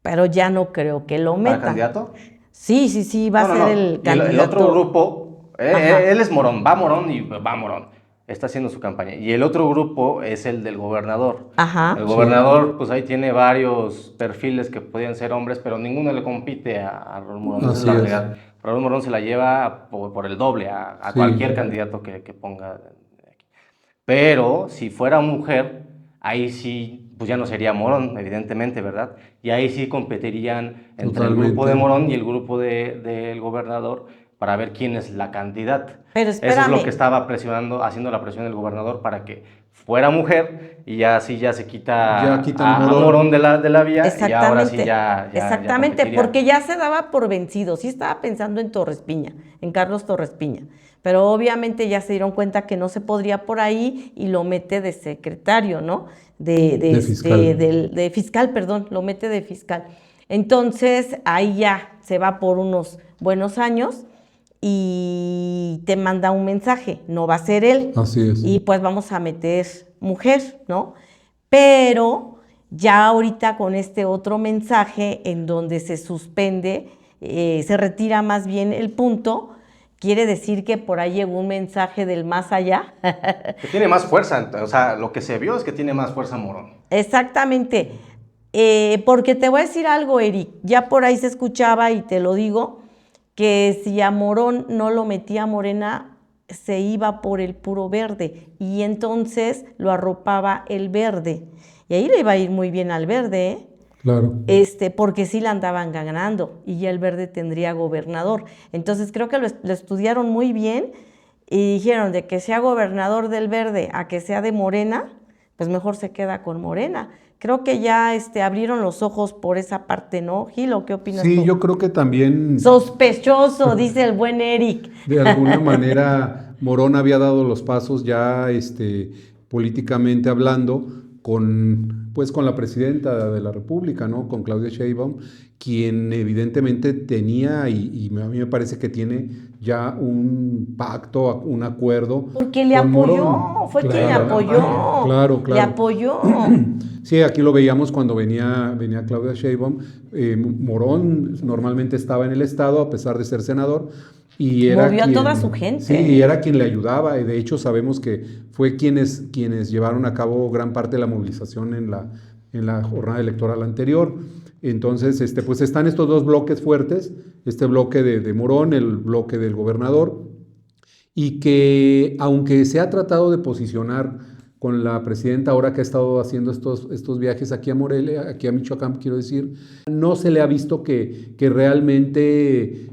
S1: pero ya no creo que lo
S3: ¿Para
S1: metan.
S3: candidato?
S1: Sí, va a ser el
S3: Y
S1: candidato.
S3: el otro grupo,
S1: Ajá.
S3: él es Morón, va Morón y va Morón. Está haciendo su campaña. Y el otro grupo es el del gobernador.
S1: Ajá.
S3: El gobernador, pues ahí tiene varios perfiles que podían ser hombres, pero ninguno le compite a Raúl Morón. Esa es
S2: Así
S3: la
S2: es.
S3: realidad. Raúl Morón se la lleva por el doble a
S2: Sí.
S3: cualquier candidato que ponga. Pero si fuera mujer, ahí sí, pues ya no sería Morón, evidentemente, ¿verdad? Y ahí sí competirían entre el grupo
S2: Totalmente.
S3: de Morón y el grupo del gobernador para ver quién es la candidata.
S1: Pero
S3: Eso es
S1: espérame.
S3: lo que estaba presionando, haciendo la presión del gobernador para que fuera mujer y ya así ya se quita
S2: Ya quitan
S3: a
S2: Morón.
S3: Morón de la vía y ahora sí
S1: Exactamente,
S3: ya
S1: exactamente,
S3: competiría.
S1: porque ya se daba por vencido, sí estaba pensando en Torres Piña, en Carlos Torres Piña, pero obviamente ya se dieron cuenta que no se podría por ahí y lo mete de secretario, ¿no?
S2: De fiscal.
S1: De fiscal, perdón, lo mete de fiscal. Entonces ahí ya se va por unos buenos años y te manda un mensaje, no va a ser él.
S2: Así es.
S1: Y pues vamos a meter mujer, ¿no? Pero ya ahorita con este otro mensaje en donde se suspende se retira más bien el punto, quiere decir que por ahí llegó un mensaje del más allá.
S3: Que tiene más fuerza, o sea, lo que se vio es que tiene más fuerza Morón.
S1: Exactamente, porque te voy a decir algo, Eric, ya por ahí se escuchaba y te lo digo, que si a Morón no lo metía Morena, se iba por el puro verde y entonces lo arropaba el verde. Y ahí le iba a ir muy bien al verde, ¿eh?
S2: Claro.
S1: Porque sí la andaban ganando y ya el verde tendría gobernador. Entonces creo que lo estudiaron muy bien y dijeron de que sea gobernador del verde a que sea de Morena, pues mejor se queda con Morena. Creo que ya abrieron los ojos por esa parte, ¿no, Gil? ¿O qué opinas tú?
S2: Sí, yo creo que también...
S1: Sospechoso, dice el buen Eric.
S2: De alguna manera, Morón había dado los pasos ya políticamente hablando pues, con la presidenta de la República, ¿no? Con Claudia Sheinbaum, quien evidentemente tenía y a mí me parece que tiene ya un pacto, un acuerdo.
S1: Porque le
S2: con
S1: apoyó,
S2: Morón.
S1: fue quien le apoyó.
S2: Claro.
S1: Le apoyó.
S2: Sí, aquí lo veíamos cuando venía Claudia Sheinbaum. Morón normalmente estaba en el Estado a pesar de ser senador. Y era
S1: movió a toda su gente.
S2: Sí, y era quien le ayudaba. Y de hecho sabemos que fue quienes llevaron a cabo gran parte de la movilización en la jornada electoral anterior. Entonces, pues están estos dos bloques fuertes, este bloque de Morón, el bloque del gobernador, y que aunque se ha tratado de posicionar con la presidenta ahora que ha estado haciendo estos viajes aquí a Morelia, aquí a Michoacán, quiero decir, no se le ha visto que realmente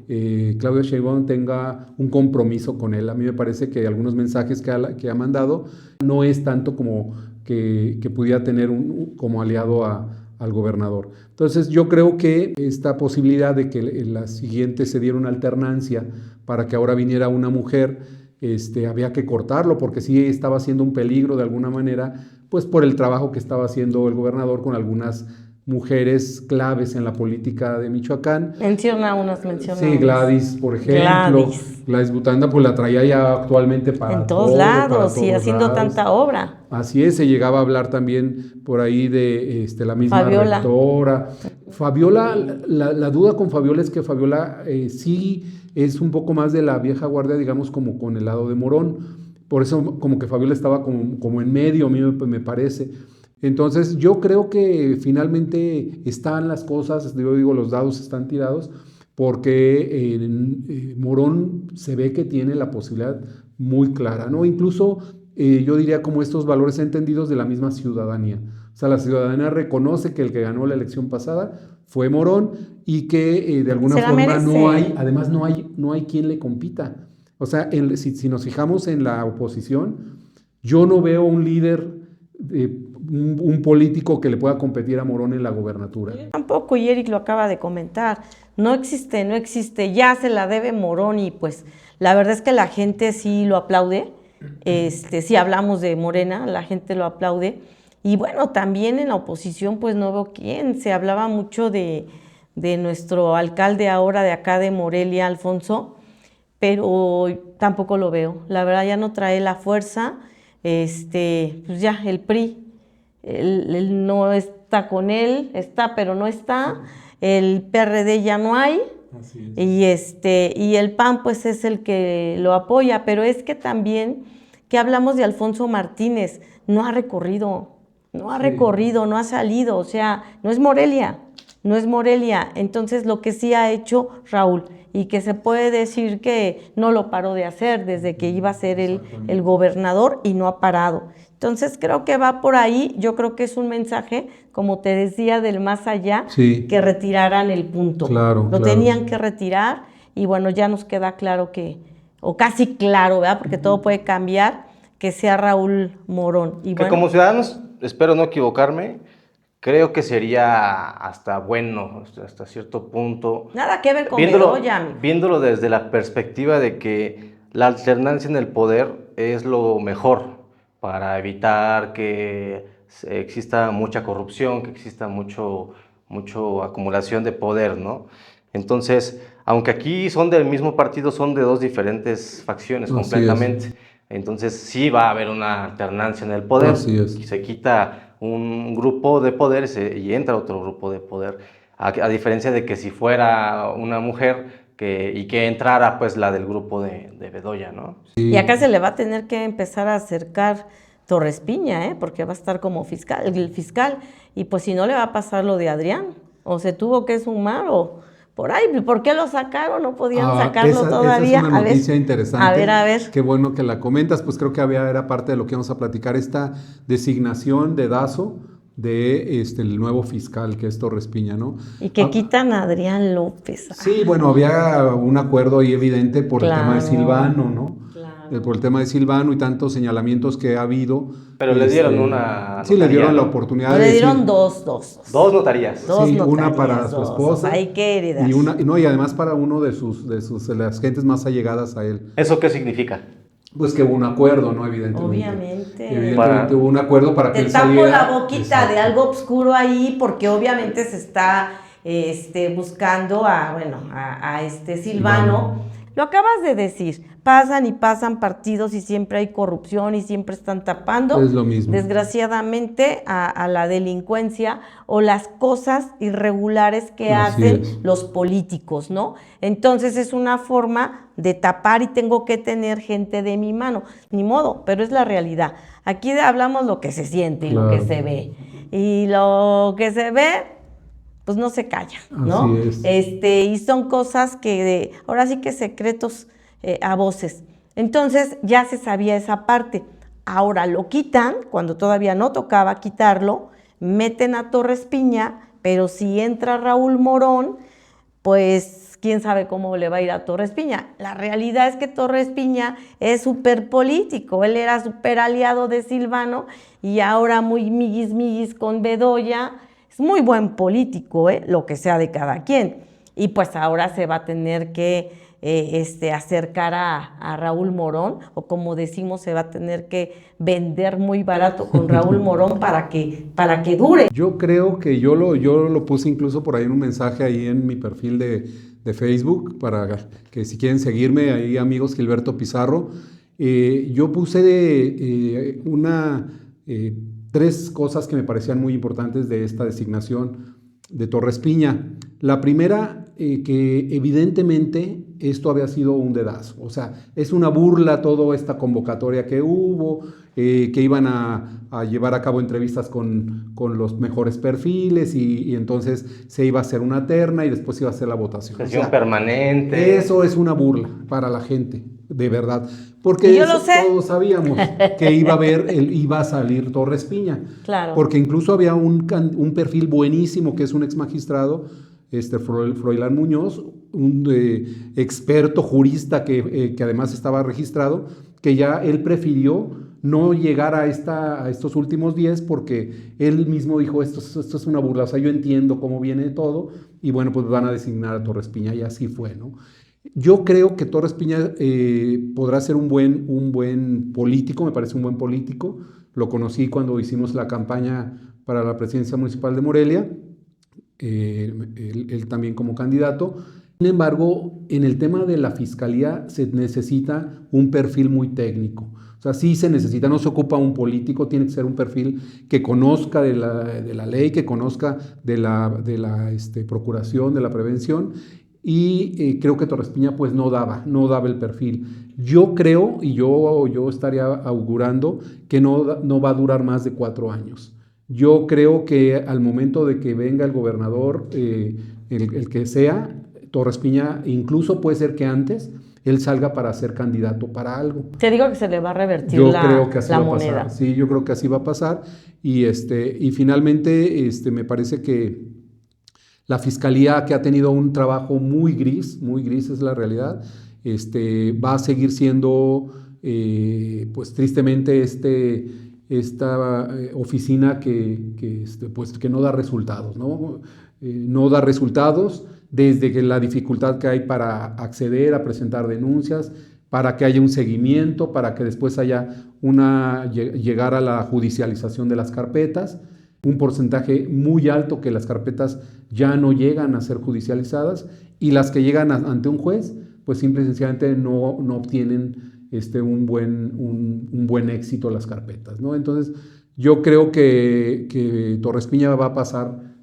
S2: Claudia Sheinbaum tenga un compromiso con él. A mí me parece que algunos mensajes que ha mandado no es tanto como que pudiera tener como aliado al gobernador. Entonces yo creo que esta posibilidad de que en la siguiente se diera una alternancia para que ahora viniera una mujer, había que cortarlo porque sí estaba siendo un peligro de alguna manera, pues por el trabajo que estaba haciendo el gobernador con algunas mujeres claves en la política de Michoacán.
S1: Menciona unas.
S2: Sí, Gladys, por ejemplo. Gladys Butanda, pues la traía ya actualmente para
S1: en todos lados y haciendo tanta obra.
S2: Así es, se llegaba a hablar también por ahí de la misma
S1: Fabiola.
S2: rectora. Fabiola, la duda con Fabiola es que Fabiola sí es un poco más de la vieja guardia, digamos, como con el lado de Morón. Por eso como que Fabiola estaba como en medio, a mí me parece. Entonces yo creo que finalmente están las cosas, yo digo, los dados están tirados, porque Morón se ve que tiene la posibilidad muy clara, ¿no? Incluso yo diría como estos valores entendidos de la misma ciudadanía. O sea, la ciudadanía reconoce que el que ganó la elección pasada fue Morón y que de alguna forma además no hay quien le compita. O sea, si nos fijamos en la oposición, yo no veo un líder, un político que le pueda competir a Morón en la gobernatura.
S1: Yo tampoco, y Eric lo acaba de comentar. No existe, ya se la debe Morón y pues la verdad es que la gente sí lo aplaude. Si hablamos de Morena, la gente lo aplaude. Y bueno, también en la oposición, pues no veo quién. Se hablaba mucho de nuestro alcalde ahora de acá de Morelia, Alfonso, pero tampoco lo veo. La verdad ya no trae la fuerza. Pues ya, el PRI, él no está con él, está pero no está. El PRD ya no hay.
S2: Así es.
S1: Y el PAN pues es el que lo apoya, pero es que también que hablamos de Alfonso Martínez, no ha recorrido, no ha salido, o sea, no es Morelia, entonces lo que sí ha hecho Raúl, y que se puede decir que no lo paró de hacer desde que iba a ser el gobernador y no ha parado. Entonces creo que va por ahí, yo creo que es un mensaje, como te decía, del más allá, que retiraran el punto. Lo tenían que retirar y bueno, ya nos queda claro o casi claro, ¿verdad? Porque todo puede cambiar, que sea Raúl Morón. Y
S3: que como ciudadanos, espero no equivocarme, creo que sería hasta bueno, hasta cierto punto.
S1: Nada que ver con Bedoya.
S3: Viéndolo desde la perspectiva de que la alternancia en el poder es lo mejor para evitar que exista mucha corrupción, que exista mucho acumulación de poder, ¿no? Entonces, aunque aquí son del mismo partido, son de dos diferentes facciones completamente. Entonces sí va a haber una alternancia en el poder. Y se quita un grupo de poder y entra otro grupo de poder. a diferencia de que si fuera una mujer y que entrara pues la del grupo de Bedoya, ¿no?
S1: Y acá se le va a tener que empezar a acercar Torres Piña, porque va a estar como fiscal, el fiscal, y pues si no le va a pasar lo de Adrián, o se tuvo que sumar, o por ahí, ¿por qué lo sacaron? No podían sacarlo todavía.
S2: Esa es una noticia interesante.
S1: A ver.
S2: Qué bueno que la comentas, pues creo que era parte de lo que íbamos a platicar, esta designación de Dazo de el nuevo fiscal, que es Torres Piña, ¿no?
S1: Y que quitan a Adrián López.
S2: Sí, bueno, había un acuerdo ahí evidente por el tema de Silvano, ¿no? Claro. Por el tema de Silvano y tantos señalamientos que ha habido.
S3: Pero le dieron una
S2: sí,
S3: notaría,
S2: le dieron
S3: ¿no?
S2: la oportunidad
S1: no,
S2: de
S1: le dieron
S2: decir,
S1: dos
S3: notarías.
S1: Dos
S2: sí,
S1: notarías,
S2: una para su esposa.
S1: Hay que heredar.
S2: Y además para uno de las gentes más allegadas a él.
S3: ¿Eso qué significa?
S2: Pues que hubo un acuerdo, ¿no? Evidentemente.
S1: Obviamente
S2: hubo un acuerdo para que él
S1: saliera. Te tapo la boquita
S2: Exacto.
S1: de algo oscuro ahí, porque obviamente se está buscando a Silvano. Lo acabas de decir, pasan y pasan partidos y siempre hay corrupción y siempre están tapando,
S2: es lo mismo,
S1: desgraciadamente, a la delincuencia o las cosas irregulares que hacen los políticos, ¿no? Entonces es una forma de tapar y tengo que tener gente de mi mano, ni modo, pero es la realidad. Aquí hablamos lo que se siente y lo que se ve, y lo que se ve pues no se calla, ¿no?
S2: Así es.
S1: Y son cosas que ahora sí que secretos a voces. Entonces ya se sabía esa parte. Ahora lo quitan, cuando todavía no tocaba quitarlo, meten a Torres Piña, pero si entra Raúl Morón, pues quién sabe cómo le va a ir a Torres Piña. La realidad es que Torres Piña es súper político, él era súper aliado de Silvano y ahora muy miguis con Bedoya. Es muy buen político, lo que sea de cada quien. Y pues ahora se va a tener que acercar a Raúl Morón, o como decimos, se va a tener que vender muy barato con Raúl Morón para que dure.
S2: Yo creo que yo lo puse incluso por ahí en un mensaje ahí en mi perfil de Facebook, para que si quieren seguirme ahí, amigos, Gilberto Pizarro. Yo puse tres cosas que me parecían muy importantes de esta designación de Torres Piña. La primera, que evidentemente esto había sido un dedazo, o sea, es una burla toda esta convocatoria que hubo, que iban a llevar a cabo entrevistas con los mejores perfiles y entonces se iba a hacer una terna y después iba a hacer la votación.
S3: Sesión permanente.
S2: Eso es una burla para la gente, de verdad. Porque todos sabíamos que iba a salir Torres Piña.
S1: Claro.
S2: Porque incluso había un perfil buenísimo que es un ex magistrado, Froilán Muñoz, un experto jurista que además estaba registrado, que ya él prefirió no llegar a estos últimos 10 porque él mismo dijo, esto es una burla, o sea, yo entiendo cómo viene todo y bueno, pues van a designar a Torres Piña y así fue, ¿no? Yo creo que Torres Piña podrá ser un buen político, me parece un buen político. Lo conocí cuando hicimos la campaña para la presidencia municipal de Morelia, él también como candidato. Sin embargo, en el tema de la fiscalía se necesita un perfil muy técnico. O sea, sí se necesita, no se ocupa un político, tiene que ser un perfil que conozca de la ley, que conozca de la procuración, de la prevención. Y creo que Torres Piña pues no daba el perfil. Yo creo, y yo estaría augurando que no va a durar más de 4 años. Yo creo que al momento de que venga el gobernador, el que sea, Torres Piña, incluso puede ser que antes él salga para ser candidato para algo.
S1: Te digo que se le va a revertir
S2: creo que así
S1: la
S2: va
S1: moneda.
S2: A pasar. Sí, yo creo que así va a pasar. Y finalmente me parece que la Fiscalía, que ha tenido un trabajo muy gris es la realidad, va a seguir siendo, pues tristemente, esta oficina que no da resultados, ¿no? No da resultados desde que la dificultad que hay para acceder a presentar denuncias, para que haya un seguimiento, para que después haya llegar a la judicialización de las carpetas. Un porcentaje muy alto que las carpetas ya no llegan a ser judicializadas y las que llegan ante un juez, pues simple y sencillamente no obtienen un buen éxito las carpetas, ¿no? Entonces, yo creo que Torres Piña va a pasar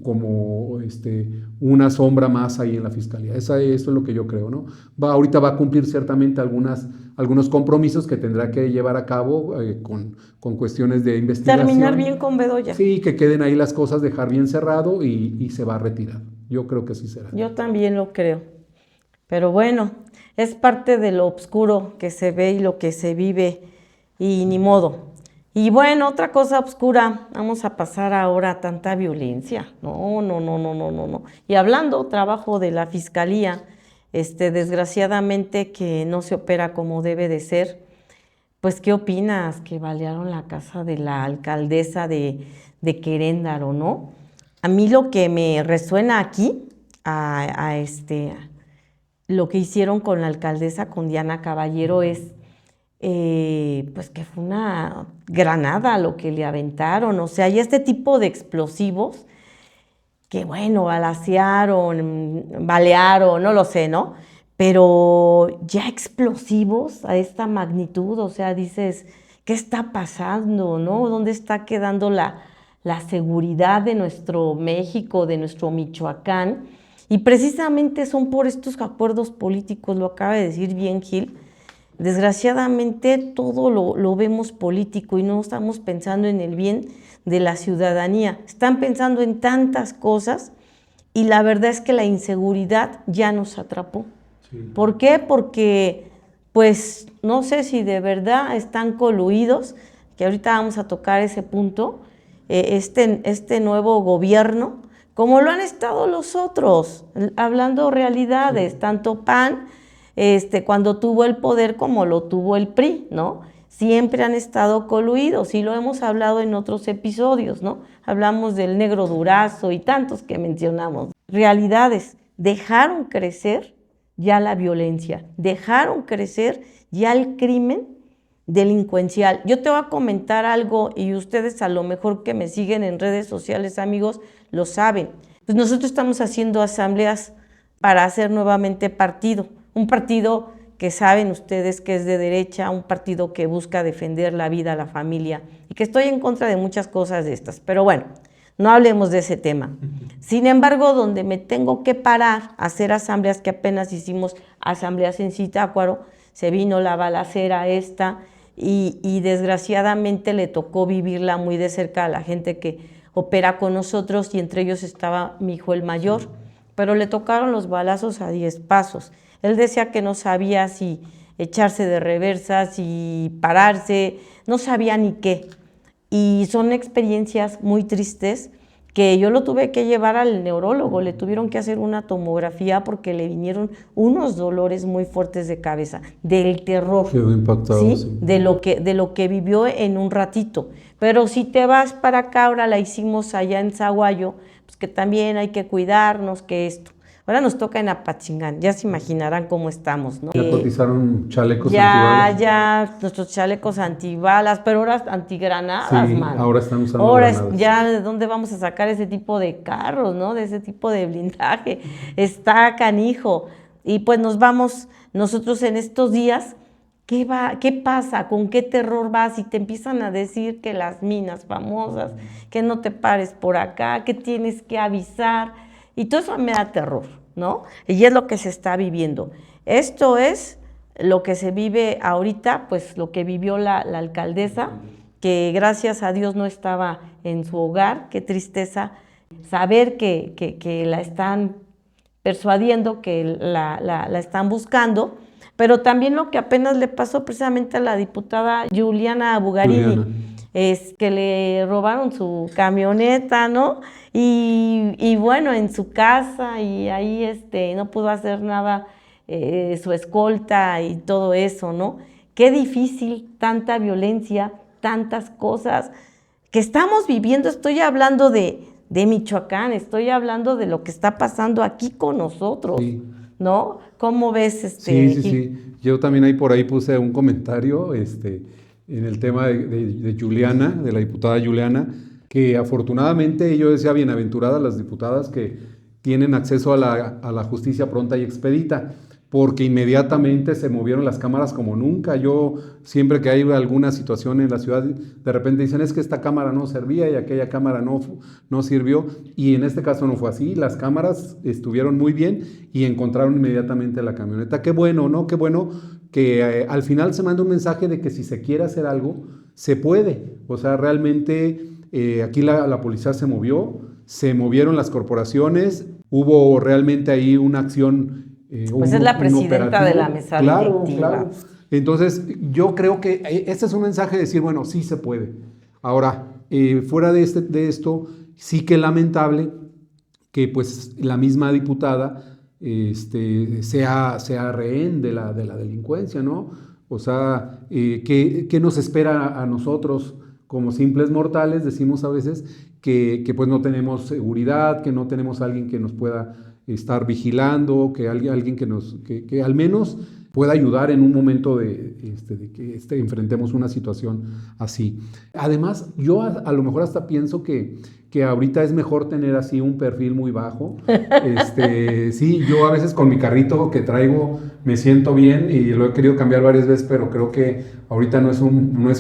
S2: como una sombra más ahí en la fiscalía. Eso es lo que yo creo, ¿no? Ahorita va a cumplir ciertamente algunos compromisos que tendrá que llevar a cabo con cuestiones de investigación.
S1: Terminar bien con Bedoya.
S2: Sí, que queden ahí las cosas, dejar bien cerrado y se va a retirar. Yo creo que sí será.
S1: Yo también lo creo. Pero bueno, es parte de lo oscuro que se ve y lo que se vive y ni modo. Y bueno, otra cosa oscura, vamos a pasar ahora a tanta violencia. No. Y hablando trabajo de la fiscalía, desgraciadamente que no se opera como debe de ser, pues ¿qué opinas? Que balearon la casa de la alcaldesa de Querétaro, ¿no? A mí lo que me resuena aquí, lo que hicieron con la alcaldesa, con Diana Caballero, es pues que fue una granada lo que le aventaron, o sea, y este tipo de explosivos que bueno, balearon, no lo sé, ¿no? Pero ya explosivos a esta magnitud, o sea, dices, ¿qué está pasando, no? ¿Dónde está quedando la seguridad de nuestro México, de nuestro Michoacán? Y precisamente son por estos acuerdos políticos, lo acaba de decir bien Gil. Desgraciadamente todo lo vemos político y no estamos pensando en el bien de la ciudadanía. Están pensando en tantas cosas y la verdad es que la inseguridad ya nos atrapó. Sí. ¿Por qué? Porque, pues, no sé si de verdad están coluidos, que ahorita vamos a tocar ese punto, este nuevo gobierno, como lo han estado los otros, hablando realidades, sí. Tanto PAN, cuando tuvo el poder como lo tuvo el PRI, ¿no? Siempre han estado coluidos y lo hemos hablado en otros episodios, ¿no? Hablamos del Negro Durazo y tantos que mencionamos. Realidades, dejaron crecer ya la violencia, dejaron crecer ya el crimen delincuencial. Yo te voy a comentar algo y ustedes a lo mejor que me siguen en redes sociales, amigos, lo saben. Pues nosotros estamos haciendo asambleas para hacer nuevamente partido. Un partido que saben ustedes que es de derecha, un partido que busca defender la vida, la familia, y que estoy en contra de muchas cosas de estas. Pero bueno, no hablemos de ese tema. Sin embargo, donde me tengo que parar a hacer asambleas, que apenas hicimos asambleas en Zitácuaro, se vino la balacera esta, y desgraciadamente le tocó vivirla muy de cerca a la gente que opera con nosotros, y entre ellos estaba mi hijo el mayor, pero le tocaron los balazos a 10 pasos. Él decía que no sabía si echarse de reversa, si pararse, no sabía ni qué. Y son experiencias muy tristes que yo lo tuve que llevar al neurólogo, le tuvieron que hacer una tomografía porque le vinieron unos dolores muy fuertes de cabeza, del terror.
S2: Quedó impactado,
S1: ¿sí?
S2: Sí.
S1: De lo que vivió en un ratito. Pero si te vas para acá, ahora la hicimos allá en Zaguayo, pues que también hay que cuidarnos, que esto. Ahora nos toca en Apachingán, ya se imaginarán cómo estamos, ¿no?
S2: Ya cotizaron chalecos antibalas.
S1: Ya, nuestros chalecos antibalas, pero ahora antigranadas,
S2: sí,
S1: man.
S2: ahora están usando
S1: ahora
S2: granadas.
S1: Ya, ¿de dónde vamos a sacar ese tipo de carros, no? De ese tipo de blindaje. Está canijo. Y pues nos vamos, nosotros en estos días, ¿qué pasa? ¿Con qué terror vas? Y te empiezan a decir que las minas famosas, que no te pares por acá, que tienes que avisar. Y todo eso me da terror, ¿no? Y es lo que se está viviendo. Esto es lo que se vive ahorita, pues lo que vivió la alcaldesa, que gracias a Dios no estaba en su hogar. Qué tristeza saber que la están persuadiendo, que la están buscando, pero también lo que apenas le pasó precisamente a la diputada Juliana Bugarini, es que le robaron su camioneta, ¿no? Y bueno, en su casa, y ahí no pudo hacer nada su escolta y todo eso, ¿no? Qué difícil, tanta violencia, tantas cosas que estamos viviendo. Estoy hablando de Michoacán, estoy hablando de lo que está pasando aquí con nosotros, sí. ¿No? ¿Cómo ves?
S2: Sí. Yo también por ahí puse un comentario, en el tema de Juliana, de la diputada Juliana, que afortunadamente yo decía, bienaventuradas las diputadas que tienen acceso a la justicia pronta y expedita, porque inmediatamente se movieron las cámaras como nunca. Yo, siempre que hay alguna situación en la ciudad, de repente dicen, es que esta cámara no servía y aquella cámara no sirvió, y en este caso no fue así. Las cámaras estuvieron muy bien y encontraron inmediatamente la camioneta. Qué bueno, ¿no? Qué bueno que al final se manda un mensaje de que si se quiere hacer algo, se puede. O sea, realmente aquí la policía se movieron las corporaciones, hubo realmente ahí una acción.
S1: Pues es la presidenta de la mesa directiva.
S2: Claro. Entonces, yo creo que este es un mensaje de decir, bueno, sí se puede. Ahora, fuera de esto, sí que es lamentable que pues la misma diputada sea rehén de la delincuencia, ¿no? O sea, ¿qué nos espera a nosotros como simples mortales? Decimos a veces que pues no tenemos seguridad, que no tenemos a alguien que nos pueda estar vigilando, que alguien que al menos pueda ayudar en un momento de que enfrentemos una situación así. Además, yo a lo mejor hasta pienso que ahorita es mejor tener así un perfil muy bajo. Sí, yo a veces con mi carrito que traigo me siento bien y lo he querido cambiar varias veces, pero creo que ahorita no es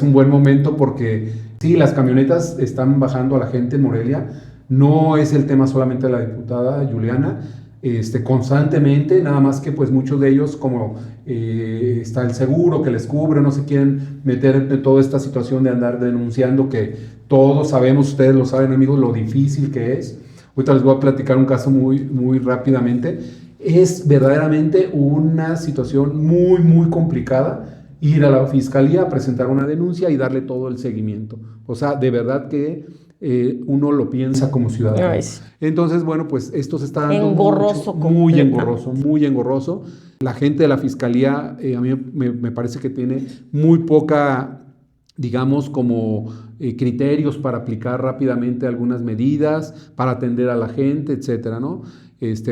S2: un buen momento, porque sí, las camionetas están bajando a la gente en Morelia. No es el tema solamente de la diputada Juliana, constantemente, nada más que pues muchos de ellos, como está el seguro que les cubre, no se quieren meter en toda esta situación de andar denunciando, que todos sabemos, ustedes lo saben, amigos, lo difícil que es. Ahorita les voy a platicar un caso muy, muy rápidamente. Es verdaderamente una situación muy, muy complicada ir a la fiscalía a presentar una denuncia y darle todo el seguimiento. O sea, de verdad que uno lo piensa como ciudadano.
S1: Ay, sí.
S2: Entonces, bueno, pues esto se está dando
S1: engorroso,
S2: muy engorroso. La gente de la fiscalía, a mí me parece que tiene muy poca, digamos, como criterios para aplicar rápidamente algunas medidas, para atender a la gente, etcétera, ¿no?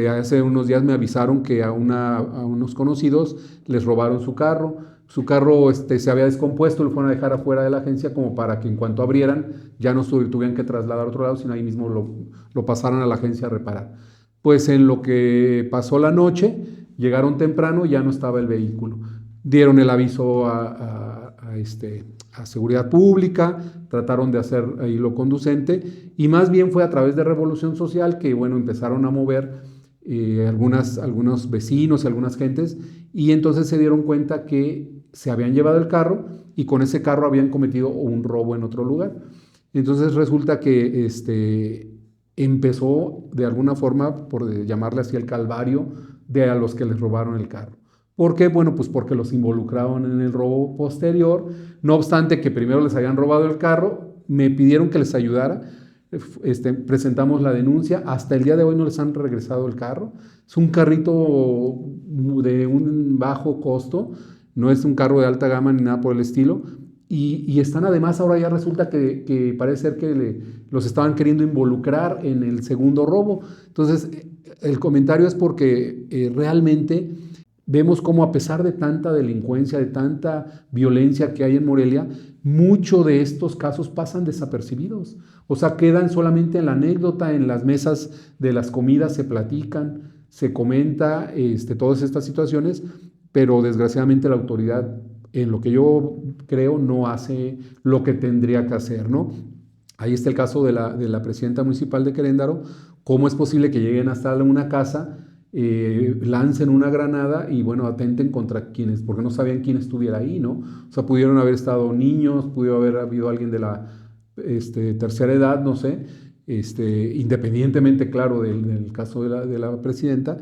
S2: Hace unos días me avisaron que a unos conocidos les robaron su carro. Su carro se había descompuesto, lo fueron a dejar afuera de la agencia como para que en cuanto abrieran ya no tuvieran que trasladar a otro lado, sino ahí mismo lo pasaran a la agencia a reparar. Pues en lo que pasó la noche, llegaron temprano y ya no estaba el vehículo. Dieron el aviso a Seguridad Pública, trataron de hacer ahí lo conducente, y más bien fue a través de Revolución Social que, bueno, empezaron a mover algunos vecinos y algunas gentes, y entonces se dieron cuenta que se habían llevado el carro y con ese carro habían cometido un robo en otro lugar. Entonces resulta que empezó de alguna forma, por llamarle así, el calvario de a los que les robaron el carro. ¿Por qué? Bueno, pues porque los involucraron en el robo posterior. No obstante que primero les habían robado el carro, me pidieron que les ayudara. Presentamos la denuncia. Hasta el día de hoy no les han regresado el carro. Es un carrito de un bajo costo, no es un carro de alta gama ni nada por el estilo. Y están, además, ahora ya resulta que parece ser que los estaban queriendo involucrar en el segundo robo. Entonces, el comentario es porque realmente vemos cómo, a pesar de tanta delincuencia, de tanta violencia que hay en Morelia, muchos de estos casos pasan desapercibidos. O sea, quedan solamente en la anécdota, en las mesas de las comidas se platican, se comenta todas estas situaciones, pero desgraciadamente la autoridad, en lo que yo creo, no hace lo que tendría que hacer, ¿no? Ahí está el caso de la presidenta municipal de Querétaro. ¿Cómo es posible que lleguen hasta una casa, lancen una granada y, bueno, atenten contra quienes, porque no sabían quién estuviera ahí, ¿no? O sea, pudieron haber estado niños, pudo haber habido alguien de la tercera edad, no sé, independientemente, claro, del caso de la presidenta.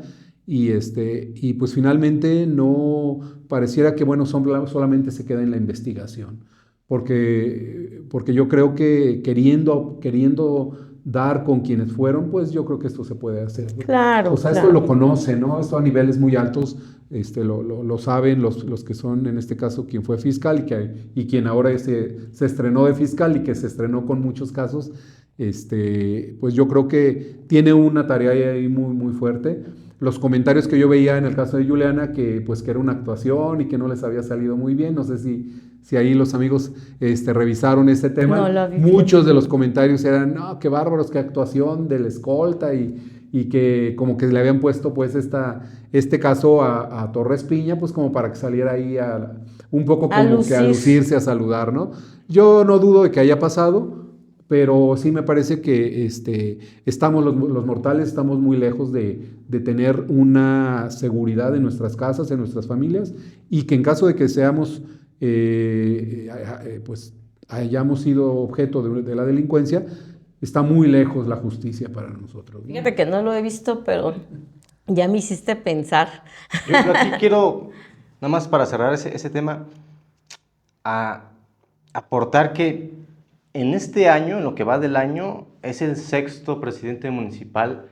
S2: Y pues finalmente no pareciera que, bueno, solamente se queda en la investigación, porque yo creo que queriendo dar con quienes fueron, pues yo creo que esto se puede hacer.
S1: Claro.
S2: O sea,
S1: claro.
S2: Esto lo conocen, ¿no? Esto a niveles muy altos, lo saben los que son, en este caso, quien fue fiscal y quien ahora se estrenó de fiscal y que se estrenó con muchos casos. Pues yo creo que tiene una tarea ahí muy, muy fuerte. Los comentarios que yo veía en el caso de Juliana, que era una actuación y que no les había salido muy bien, no sé si ahí los amigos revisaron ese tema.
S1: No lo vi.
S2: Muchos de los comentarios eran, no, qué bárbaros, qué actuación de la escolta y y que como que le habían puesto pues este caso a Torres Piña, pues como para que saliera ahí un poco como que a lucirse, a saludar, ¿no? Yo no dudo de que haya pasado, pero sí me parece que estamos los mortales, estamos muy lejos de tener una seguridad en nuestras casas, en nuestras familias, y que en caso de que seamos, pues hayamos sido objeto de la delincuencia, está muy lejos la justicia para nosotros, ¿no?
S1: Fíjate que no lo he visto, pero ya me hiciste pensar.
S3: Yo aquí quiero, nada más para cerrar ese tema, aportar que en este año, en lo que va del año, es el 6º presidente municipal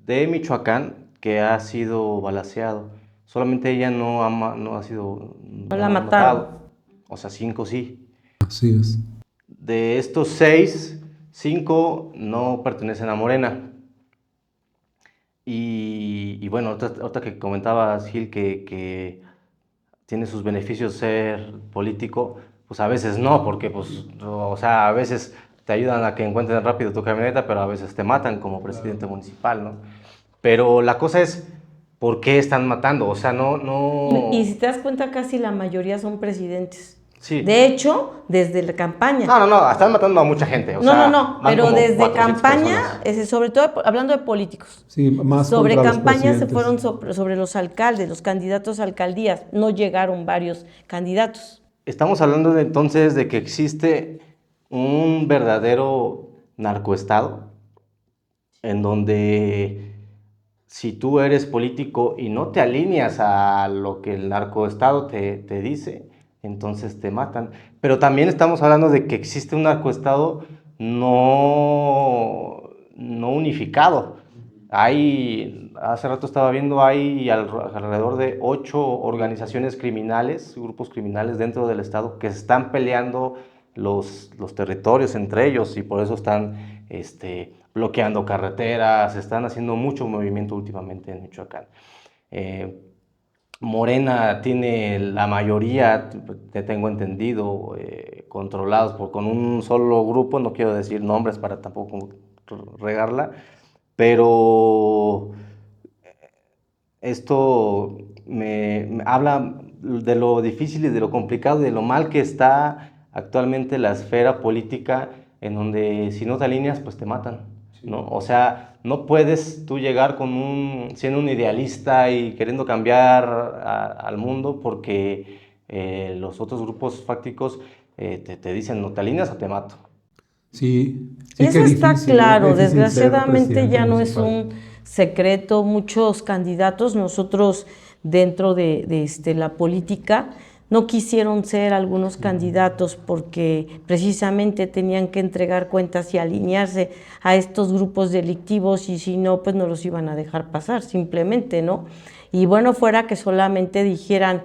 S3: de Michoacán que ha sido balaceado. Solamente ella no ha sido
S1: No la mataron.
S3: O sea, 5 sí.
S2: Así es.
S3: De estos 6, 5 no pertenecen a Morena. Y bueno, ahorita que comentabas, Gil, que tiene sus beneficios ser político, pues a veces no, porque pues, o sea, a veces te ayudan a que encuentren rápido tu camioneta, pero a veces te matan como presidente municipal, ¿no? Pero la cosa es, ¿por qué están matando? O sea, no...
S1: Y si te das cuenta, casi la mayoría son presidentes.
S3: Sí.
S1: De hecho, desde la campaña.
S3: No, están matando a mucha gente. O sea,
S1: no, pero desde campaña, sobre todo hablando de políticos.
S2: Sí, más
S1: sobre
S2: contra
S1: campaña
S2: los
S1: se fueron sobre los alcaldes, los candidatos a alcaldías. No llegaron varios candidatos.
S3: Estamos hablando entonces de que existe un verdadero narcoestado en donde si tú eres político y no te alineas a lo que el narcoestado te dice, entonces te matan. Pero también estamos hablando de que existe un narcoestado no unificado. Hace rato estaba viendo, hay alrededor de 8 organizaciones criminales, grupos criminales dentro del estado que están peleando los territorios entre ellos y por eso están bloqueando carreteras, están haciendo mucho movimiento últimamente en Michoacán. Morena tiene la mayoría, te tengo entendido, controlados con un solo grupo, no quiero decir nombres para tampoco regarla, pero esto me habla de lo difícil y de lo complicado, de lo mal que está actualmente la esfera política, en donde si no te alineas, pues te matan, ¿no? O sea, no puedes tú llegar siendo un idealista y queriendo cambiar al mundo porque los otros grupos fácticos te dicen, no te alineas o te mato.
S2: Sí,
S1: eso está claro, desgraciadamente ya no
S2: municipal.
S1: es un secreto. Muchos candidatos, nosotros dentro de la política, no quisieron ser algunos candidatos porque precisamente tenían que entregar cuentas y alinearse a estos grupos delictivos, y si no, pues no los iban a dejar pasar, simplemente, ¿no? Y bueno, fuera que solamente dijeran,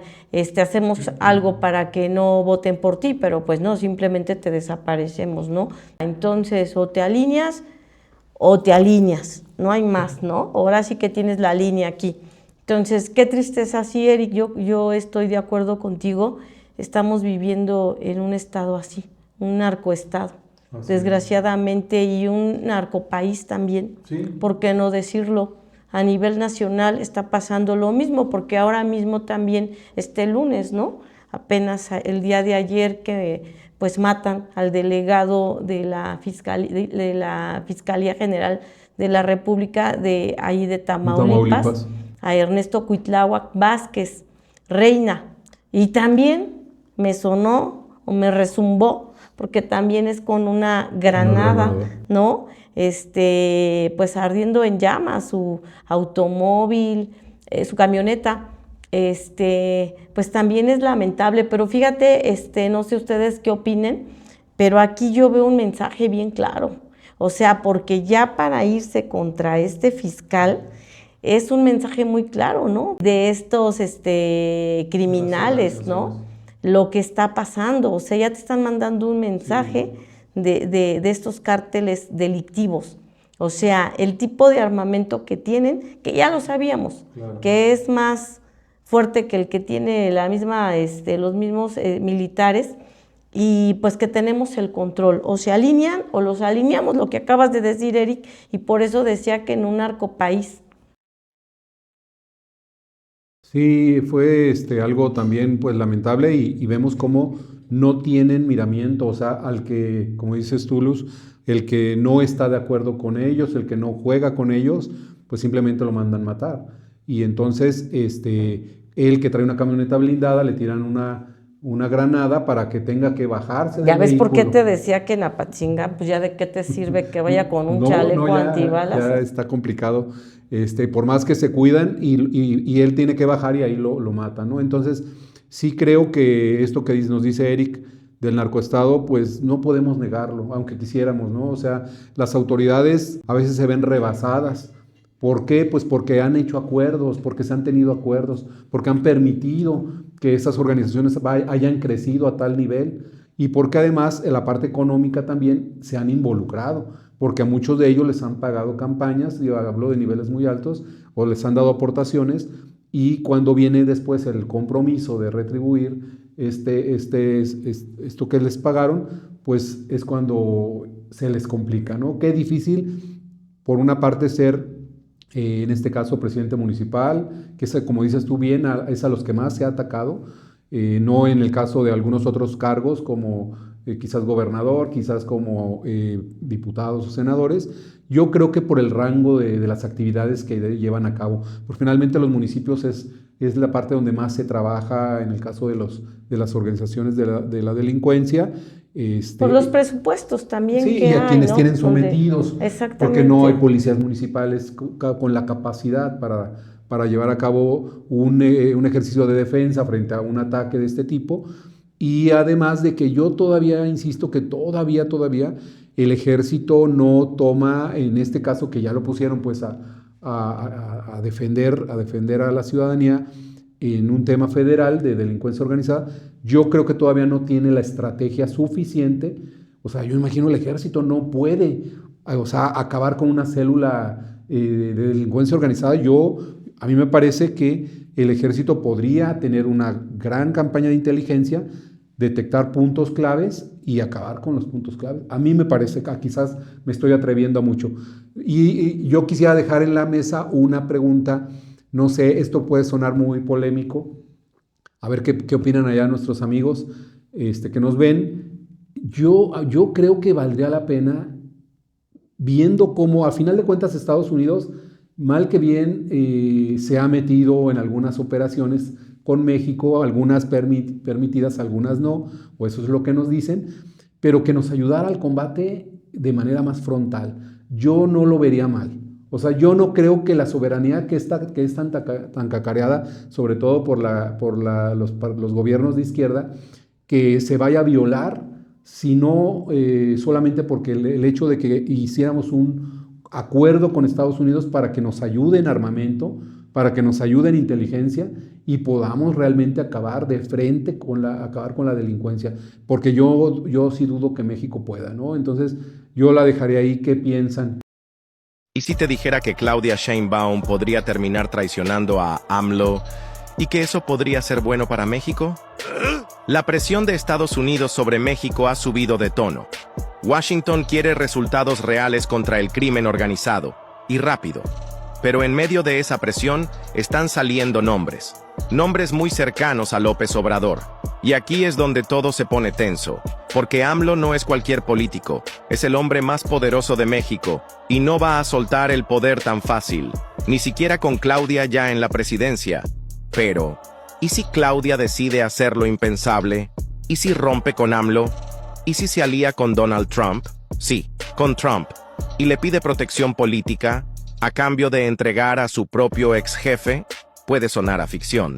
S1: hacemos algo para que no voten por ti, pero pues no, simplemente te desaparecemos, ¿no? Entonces, o te alineas, no hay más, ¿no? Ahora sí que tienes la línea aquí. Entonces, qué tristeza, sí, Eric, yo estoy de acuerdo contigo, estamos viviendo en un estado así, un narcoestado, desgraciadamente, y un narcopaís también,
S2: sí.
S1: ¿Por qué no decirlo? A nivel nacional está pasando lo mismo, porque ahora mismo también lunes, ¿no? Apenas el día de ayer que pues matan al delegado de la Fiscalía General de la República de ahí de Tamaulipas. A Ernesto Cuitláhuac Vázquez Reina, y también me sonó o me rezumbó porque también es con una granada, ¿no? Pues ardiendo en llamas su automóvil, su camioneta, pues también es lamentable. Pero fíjate, no sé ustedes qué opinen, pero aquí yo veo un mensaje bien claro, o sea, porque ya para irse contra este fiscal es un mensaje muy claro, ¿no? De estos criminales, ¿no? Lo que está pasando, o sea, ya te están mandando un mensaje de estos cárteles delictivos. O sea, el tipo de armamento que tienen, que ya lo sabíamos, que es más fuerte que el que tiene los mismos militares, y pues que tenemos el control, o se alinean o los alineamos, lo que acabas de decir, Eric, y por eso decía que en un narcopaís.
S2: Sí, fue algo también pues lamentable y vemos cómo no tienen miramiento, o sea, al que, como dices tú, Luz, el que no está de acuerdo con ellos, el que no juega con ellos, pues simplemente lo mandan matar. Y entonces, el que trae una camioneta blindada, le tiran una granada para que tenga que bajarse del
S1: ¿Ya ves
S2: vehículo.
S1: por qué te decía que en Apatzinga, pues ya de qué te sirve que vaya con un chaleco antibalas?
S2: Ya está complicado. Por más que se cuidan y él tiene que bajar y ahí lo matan, ¿no? Entonces, sí creo que esto que nos dice Eric del narcoestado, pues no podemos negarlo, aunque quisiéramos, ¿no? O sea, las autoridades a veces se ven rebasadas. ¿Por qué? Pues porque han hecho acuerdos, porque se han tenido acuerdos, porque han permitido que esas organizaciones hayan crecido a tal nivel y porque además en la parte económica también se han involucrado, porque a muchos de ellos les han pagado campañas, yo hablo de niveles muy altos, o les han dado aportaciones, y cuando viene después el compromiso de retribuir esto que les pagaron, pues es cuando se les complica, ¿no? Qué difícil, por una parte, ser, en este caso, presidente municipal, que es, como dices tú bien, es a los que más se ha atacado, no en el caso de algunos otros cargos como quizás gobernador, quizás como diputados o senadores. Yo creo que por el rango de las actividades que llevan a cabo, porque finalmente los municipios es la parte donde más se trabaja en el caso de las organizaciones de la delincuencia.
S1: Por los presupuestos también.
S2: Sí,
S1: que
S2: y a quienes
S1: ¿no?
S2: tienen sometidos, porque no hay policías municipales con la capacidad para llevar a cabo un ejercicio de defensa frente a un ataque de este tipo. Y además de que yo todavía insisto que todavía el ejército no toma, en este caso que ya lo pusieron pues a defender a la ciudadanía en un tema federal de delincuencia organizada, yo creo que todavía no tiene la estrategia suficiente. O sea, yo imagino el ejército no puede, o sea, acabar con una célula de delincuencia organizada. A mí me parece que el ejército podría tener una gran campaña de inteligencia, detectar puntos claves y acabar con los puntos claves. A mí me parece que quizás me estoy atreviendo a mucho. Y yo quisiera dejar en la mesa una pregunta, no sé, esto puede sonar muy polémico, a ver qué opinan allá nuestros amigos que nos ven. Yo creo que valdría la pena, viendo cómo a final de cuentas Estados Unidos, mal que bien, se ha metido en algunas operaciones con México, algunas permitidas, algunas no, o eso es lo que nos dicen, pero que nos ayudara al combate de manera más frontal. Yo no lo vería mal. O sea, yo no creo que la soberanía que es tan cacareada, sobre todo por los gobiernos de izquierda, que se vaya a violar, sino solamente porque el hecho de que hiciéramos un acuerdo con Estados Unidos para que nos ayude en armamento, para que nos ayude en inteligencia y podamos realmente acabar de frente acabar con la delincuencia, porque yo sí dudo que México pueda, ¿no? Entonces yo la dejaré ahí. ¿Qué piensan?
S4: ¿Y si te dijera que Claudia Sheinbaum podría terminar traicionando a AMLO y que eso podría ser bueno para México? La presión de Estados Unidos sobre México ha subido de tono. Washington quiere resultados reales contra el crimen organizado, y rápido. Pero en medio de esa presión están saliendo nombres muy cercanos a López Obrador. Y aquí es donde todo se pone tenso, porque AMLO no es cualquier político, es el hombre más poderoso de México, y no va a soltar el poder tan fácil, ni siquiera con Claudia ya en la presidencia. Pero, ¿y si Claudia decide hacer lo impensable? ¿Y si rompe con AMLO? ¿Y si se alía con Donald Trump? Sí, con Trump, y le pide protección política a cambio de entregar a su propio ex jefe. Puede sonar a ficción.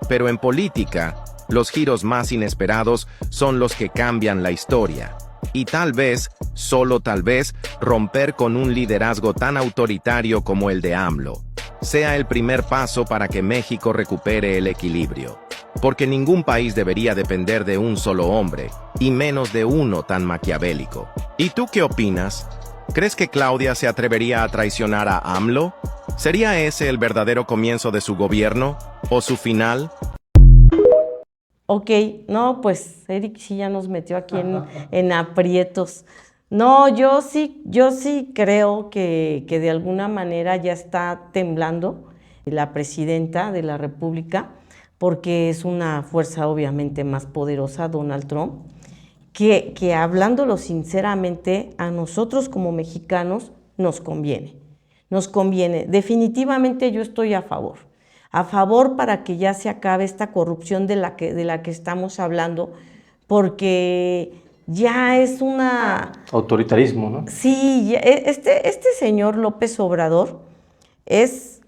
S4: Pero en política, los giros más inesperados son los que cambian la historia. Y tal vez, solo tal vez, romper con un liderazgo tan autoritario como el de AMLO sea el primer paso para que México recupere el equilibrio. Porque ningún país debería depender de un solo hombre, y menos de uno tan maquiavélico. ¿Y tú qué opinas? ¿Crees que Claudia se atrevería a traicionar a AMLO? ¿Sería ese el verdadero comienzo de su gobierno? ¿O su final?
S1: Ok, no, pues Eric sí ya nos metió aquí en aprietos. No, yo sí creo que de alguna manera ya está temblando la presidenta de la República, porque es una fuerza obviamente más poderosa, Donald Trump, que hablándolo sinceramente, a nosotros como mexicanos nos conviene. Nos conviene. Definitivamente yo estoy a favor para que ya se acabe esta corrupción de la que estamos hablando, porque ya es una...
S3: Autoritarismo, ¿no?
S1: Sí, este señor López Obrador es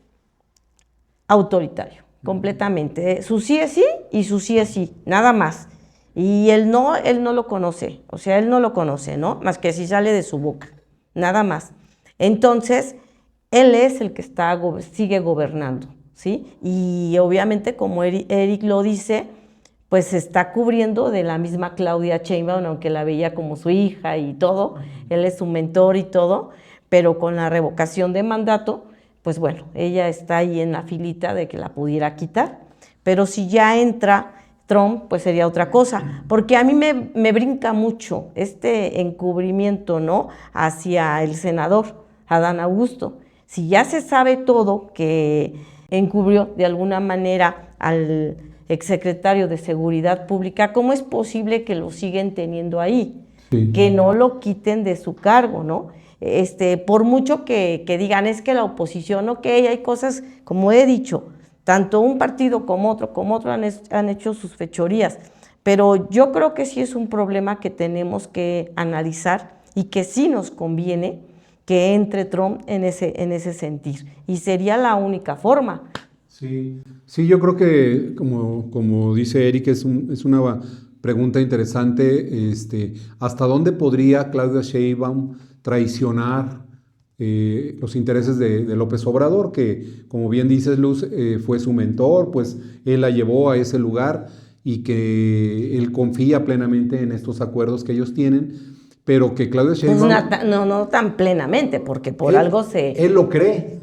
S1: autoritario, completamente. Su sí es sí y su sí es sí, nada más. Y él no lo conoce, o sea, él no lo conoce, ¿no? Más que si sale de su boca, nada más. Entonces, él es el que sigue gobernando, ¿sí? Y obviamente, como Eric lo dice, pues se está cubriendo de la misma Claudia Sheinbaum, aunque la veía como su hija y todo, él es su mentor y todo, pero con la revocación de mandato, pues bueno, ella está ahí en la filita de que la pudiera quitar. Pero si ya entra Trump, pues sería otra cosa, porque a mí me brinca mucho este encubrimiento, ¿no?, hacia el senador Adán Augusto. Si ya se sabe todo que encubrió de alguna manera al exsecretario de Seguridad Pública, ¿cómo es posible que lo siguen teniendo ahí? Sí. Que no lo quiten de su cargo, ¿no? Por mucho que digan, es que la oposición, ok, hay cosas, como he dicho, tanto un partido como otro han hecho sus fechorías, pero yo creo que sí es un problema que tenemos que analizar y que sí nos conviene que entre Trump en ese sentir, y sería la única forma.
S2: Sí, sí, yo creo que, como dice Eric, es una pregunta interesante. ¿Hasta dónde podría Claudia Sheinbaum traicionar los intereses de López Obrador? Que, como bien dices, Luz, fue su mentor, pues él la llevó a ese lugar y que él confía plenamente en estos acuerdos que ellos tienen, pero que Claudia Sheinbaum...
S1: Pues no tan plenamente, porque por algo se...
S2: Él lo cree.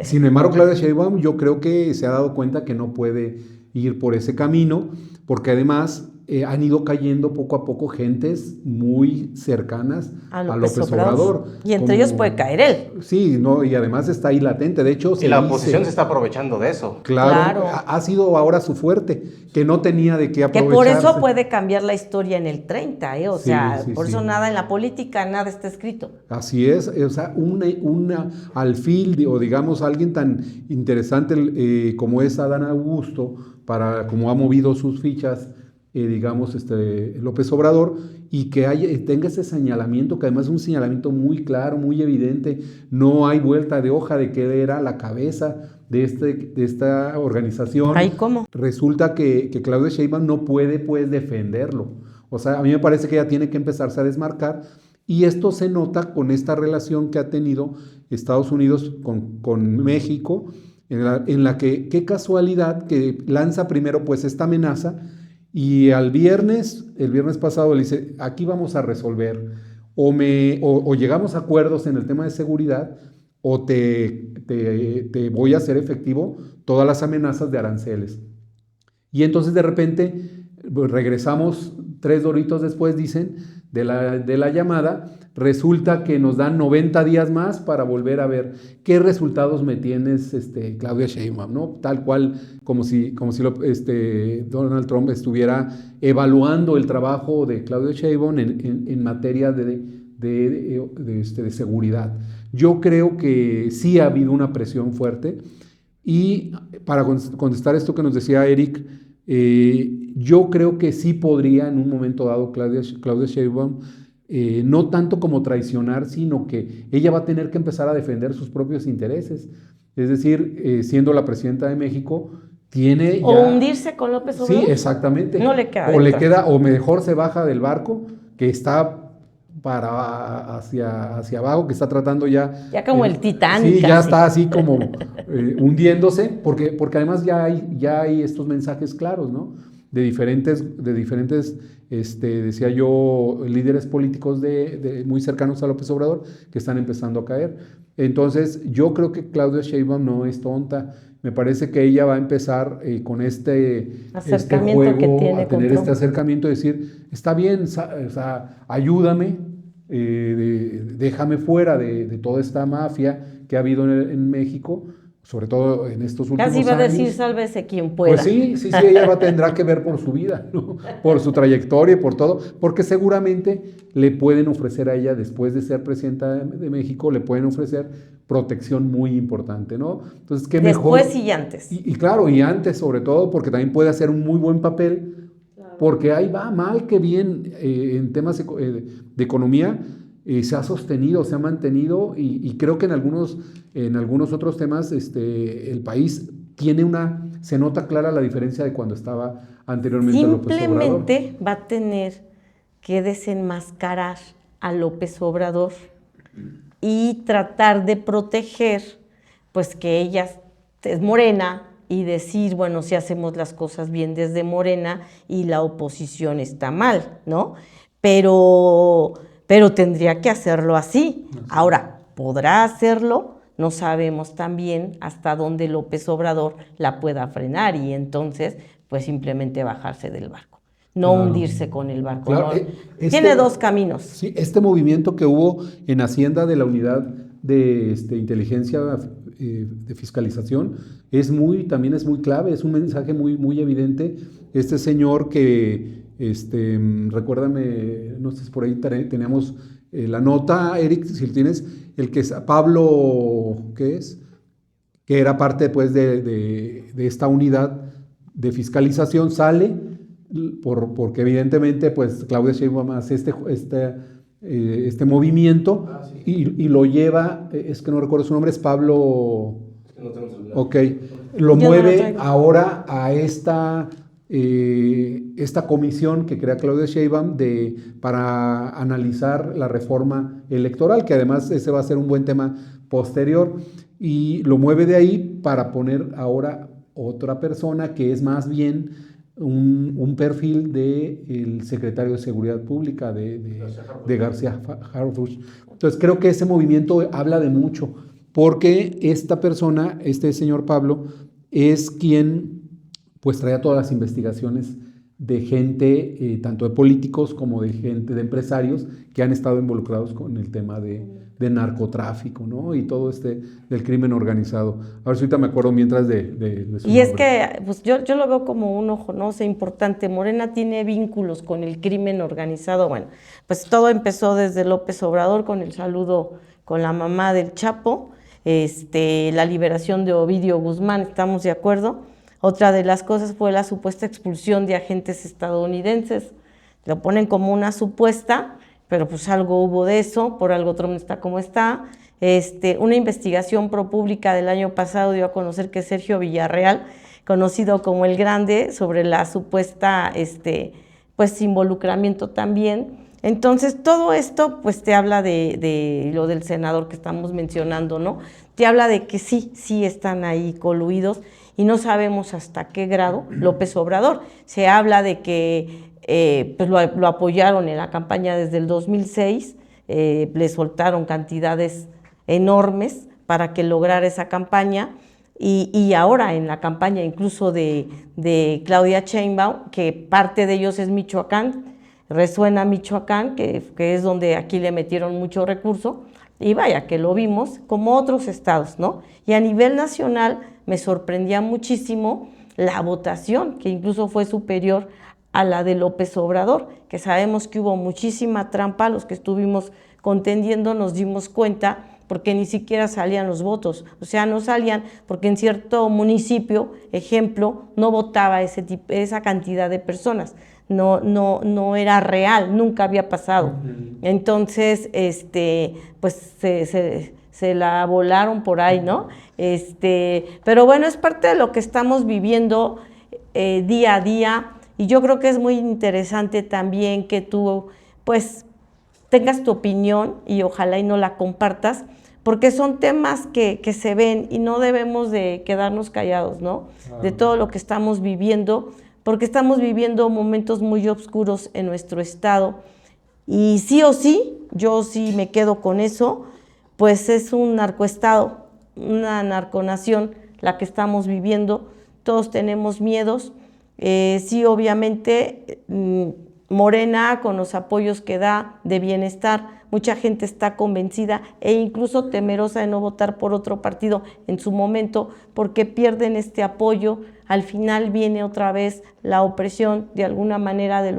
S2: Sin embargo, Claudia Sheinbaum yo creo que se ha dado cuenta que no puede ir por ese camino, porque además han ido cayendo poco a poco gentes muy cercanas a López Obrador.
S1: Y entre ellos puede caer él.
S2: Sí, no, y además está ahí latente. De hecho,
S3: y la oposición se está aprovechando de eso.
S2: Claro. Ha sido ahora su fuerte, que no tenía de qué aprovecharse.
S1: Que por eso puede cambiar la historia en el 30, O sea, por eso nada en la política, nada está escrito.
S2: Así es, o sea, un alfil, o digamos, alguien tan interesante como es Adán Augusto, como ha movido sus fichas, digamos, López Obrador, y que tenga ese señalamiento, que además es un señalamiento muy claro, muy evidente, no hay vuelta de hoja de que era la cabeza de esta organización.
S1: ¿Ay, cómo?
S2: Resulta que Claudia Sheinbaum no puede, pues, defenderlo. O sea, a mí me parece que ella tiene que empezarse a desmarcar, y esto se nota con esta relación que ha tenido Estados Unidos con México, en la que, qué casualidad, que lanza primero, pues, esta amenaza, y el viernes pasado le dice, aquí vamos a resolver, o llegamos a acuerdos en el tema de seguridad, o te voy a hacer efectivo todas las amenazas de aranceles. Y entonces de repente regresamos 3 doritos después, dicen, de la llamada, resulta que nos dan 90 días más para volver a ver qué resultados me tienes, Claudia Sheinbaum, ¿no? Tal cual, como si Donald Trump estuviera evaluando el trabajo de Claudia Sheinbaum en materia de seguridad. Yo creo que sí ha habido una presión fuerte, y para contestar esto que nos decía Eric, yo creo que sí podría en un momento dado Claudia Sheinbaum, no tanto como traicionar, sino que ella va a tener que empezar a defender sus propios intereses. Es decir, siendo la presidenta de México, tiene ya...
S1: O hundirse con López Obrador.
S2: Sí, exactamente.
S1: No le queda.
S2: O mejor se baja del barco, que está hacia abajo, que está tratando ya...
S1: Ya como el Titanic.
S2: Sí, ya está así como hundiéndose, porque además ya hay estos mensajes claros, ¿no? De diferentes decía yo, líderes políticos muy cercanos a López Obrador, que están empezando a caer. Entonces, yo creo que Claudia Sheinbaum no es tonta. me parece que ella va a empezar con este
S1: acercamiento
S2: juego,
S1: que tiene
S2: a tener
S1: con
S2: este acercamiento y decir, está bien, o sea, ayúdame, déjame fuera de toda esta mafia que ha habido en México, sobre todo en estos últimos
S1: Casi va a decir,
S2: años.
S1: sálvese quien pueda.
S2: Pues sí, ella tendrá que ver por su vida, ¿no? Por su trayectoria y por todo, porque seguramente le pueden ofrecer a ella, después de ser presidenta de México, le pueden ofrecer protección muy importante, ¿no? Entonces, qué mejor.
S1: Después y antes.
S2: Y claro, y antes sobre todo, porque también puede hacer un muy buen papel, porque ahí va, mal que bien, en temas de economía, se ha sostenido, se ha mantenido, y creo que en algunos otros temas el país se nota clara la diferencia de cuando estaba anteriormente López Obrador.
S1: Simplemente va a tener que desenmascarar a López Obrador y tratar de proteger, pues que ella es Morena, y decir, bueno, si hacemos las cosas bien desde Morena y la oposición está mal, ¿no? Pero tendría que hacerlo así. Ahora, ¿podrá hacerlo? No sabemos también hasta dónde López Obrador la pueda frenar y entonces, pues simplemente bajarse del barco, no hundirse con el barco.
S2: Claro,
S1: ¿no? Tiene dos caminos.
S2: Sí, este movimiento que hubo en Hacienda de la unidad de inteligencia de fiscalización también es muy clave, es un mensaje muy, muy evidente. Este señor que, recuérdame, no sé si por ahí teníamos la nota, Eric, si lo tienes, el que es Pablo, ¿qué es? Que era parte pues de esta unidad de fiscalización, sale porque evidentemente pues Claudia Sheinbaum hace este movimiento y lo lleva, es que no recuerdo su nombre, es Pablo, ok, lo mueve ahora a esta comisión que crea Claudia Sheinbaum para analizar la reforma electoral, que además ese va a ser un buen tema posterior, y lo mueve de ahí para poner ahora otra persona que es más bien un perfil del secretario de Seguridad Pública de García Harfuch. Entonces creo que ese movimiento habla de mucho, porque esta persona, este señor Pablo, es quien pues traía todas las investigaciones de gente, tanto de políticos como de gente, de empresarios que han estado involucrados con el tema de narcotráfico, ¿no? Y todo del crimen organizado. A ver si ahorita me acuerdo mientras de su
S1: Y es
S2: nombre.
S1: que pues yo lo veo como un ojo, ¿no? O sea, importante. Morena tiene vínculos con el crimen organizado. Bueno, pues todo empezó desde López Obrador con el saludo con la mamá del Chapo, la liberación de Ovidio Guzmán, ¿estamos de acuerdo? Otra de las cosas fue la supuesta expulsión de agentes estadounidenses. Lo ponen como una supuesta, pero pues algo hubo de eso, por algo Trump está como está. Una investigación ProPublica del año pasado dio a conocer que Sergio Villarreal, conocido como el Grande, sobre la supuesta pues involucramiento también. Entonces todo esto pues te habla de lo del senador que estamos mencionando, ¿no? Te habla de que sí están ahí coluidos y no sabemos hasta qué grado López Obrador. Se habla de que pues lo apoyaron en la campaña desde el 2006, le soltaron cantidades enormes para que lograra esa campaña y ahora en la campaña incluso de Claudia Sheinbaum, que parte de ellos es Michoacán, resuena Michoacán, que es donde aquí le metieron mucho recurso, y vaya que lo vimos, como otros estados, ¿no? Y a nivel nacional me sorprendía muchísimo la votación, que incluso fue superior a la de López Obrador, que sabemos que hubo muchísima trampa, los que estuvimos contendiendo nos dimos cuenta, porque ni siquiera salían los votos, o sea, no salían porque en cierto municipio, ejemplo, no votaba esa cantidad de personas, no era real, nunca había pasado. Entonces, pues se la volaron por ahí, ¿no? Pero bueno, es parte de lo que estamos viviendo día a día, y yo creo que es muy interesante también que tú, pues, tengas tu opinión y ojalá y no la compartas, porque son temas que se ven y no debemos de quedarnos callados, ¿no? De todo lo que estamos viviendo, porque estamos viviendo momentos muy oscuros en nuestro estado, y sí o sí, yo sí me quedo con eso, pues es un narcoestado, una narconación la que estamos viviendo. Todos tenemos miedos. Sí, obviamente, Morena, con los apoyos que da de bienestar, mucha gente está convencida e incluso temerosa de no votar por otro partido en su momento porque pierden este apoyo. Al final viene otra vez la opresión de alguna manera de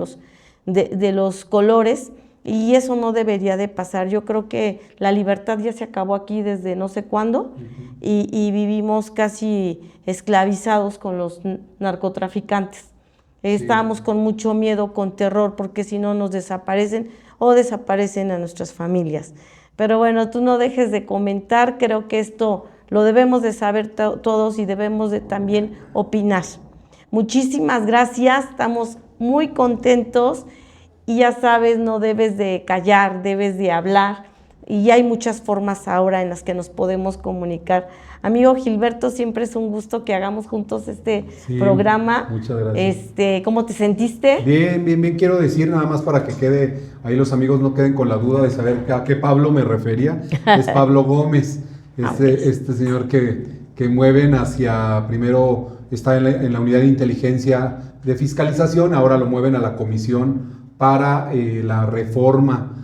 S1: los colores, y eso no debería de pasar. Yo creo que la libertad ya se acabó aquí desde no sé cuándo, y vivimos casi esclavizados con los narcotraficantes. Estábamos con mucho miedo, con terror, porque si no nos desaparecen o desaparecen a nuestras familias. Pero bueno, tú no dejes de comentar, creo que esto lo debemos de saber todos y debemos de también opinar. Muchísimas gracias, estamos muy contentos y ya sabes, no debes de callar, debes de hablar, y hay muchas formas ahora en las que nos podemos comunicar. Amigo Gilberto, siempre es un gusto que hagamos juntos este programa.
S2: Muchas gracias.
S1: ¿Cómo te sentiste?
S2: Bien, bien, bien. Quiero decir nada más para que quede, ahí los amigos no queden con la duda de saber a qué Pablo me refería. Es Pablo Gómez, este señor que mueven hacia, primero está en la unidad de inteligencia de fiscalización, ahora lo mueven a la comisión para la reforma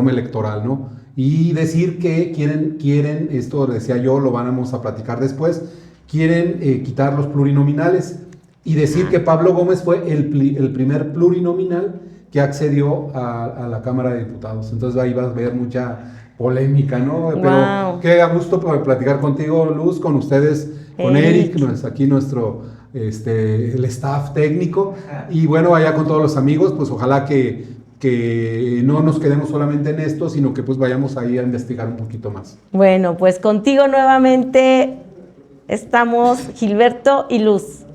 S2: electoral, ¿no? Y decir que quieren, esto decía yo, lo vamos a platicar después, quieren quitar los plurinominales y decir que Pablo Gómez fue el primer plurinominal que accedió a la Cámara de Diputados. Entonces ahí vas a ver mucha polémica, ¿no? Pero qué a gusto platicar contigo, Luz, con ustedes, con Eric, aquí nuestro, el staff técnico, y bueno, allá con todos los amigos, pues ojalá que no nos quedemos solamente en esto, sino que pues vayamos ahí a investigar un poquito más.
S1: Bueno, pues contigo nuevamente estamos Gilberto y Luz.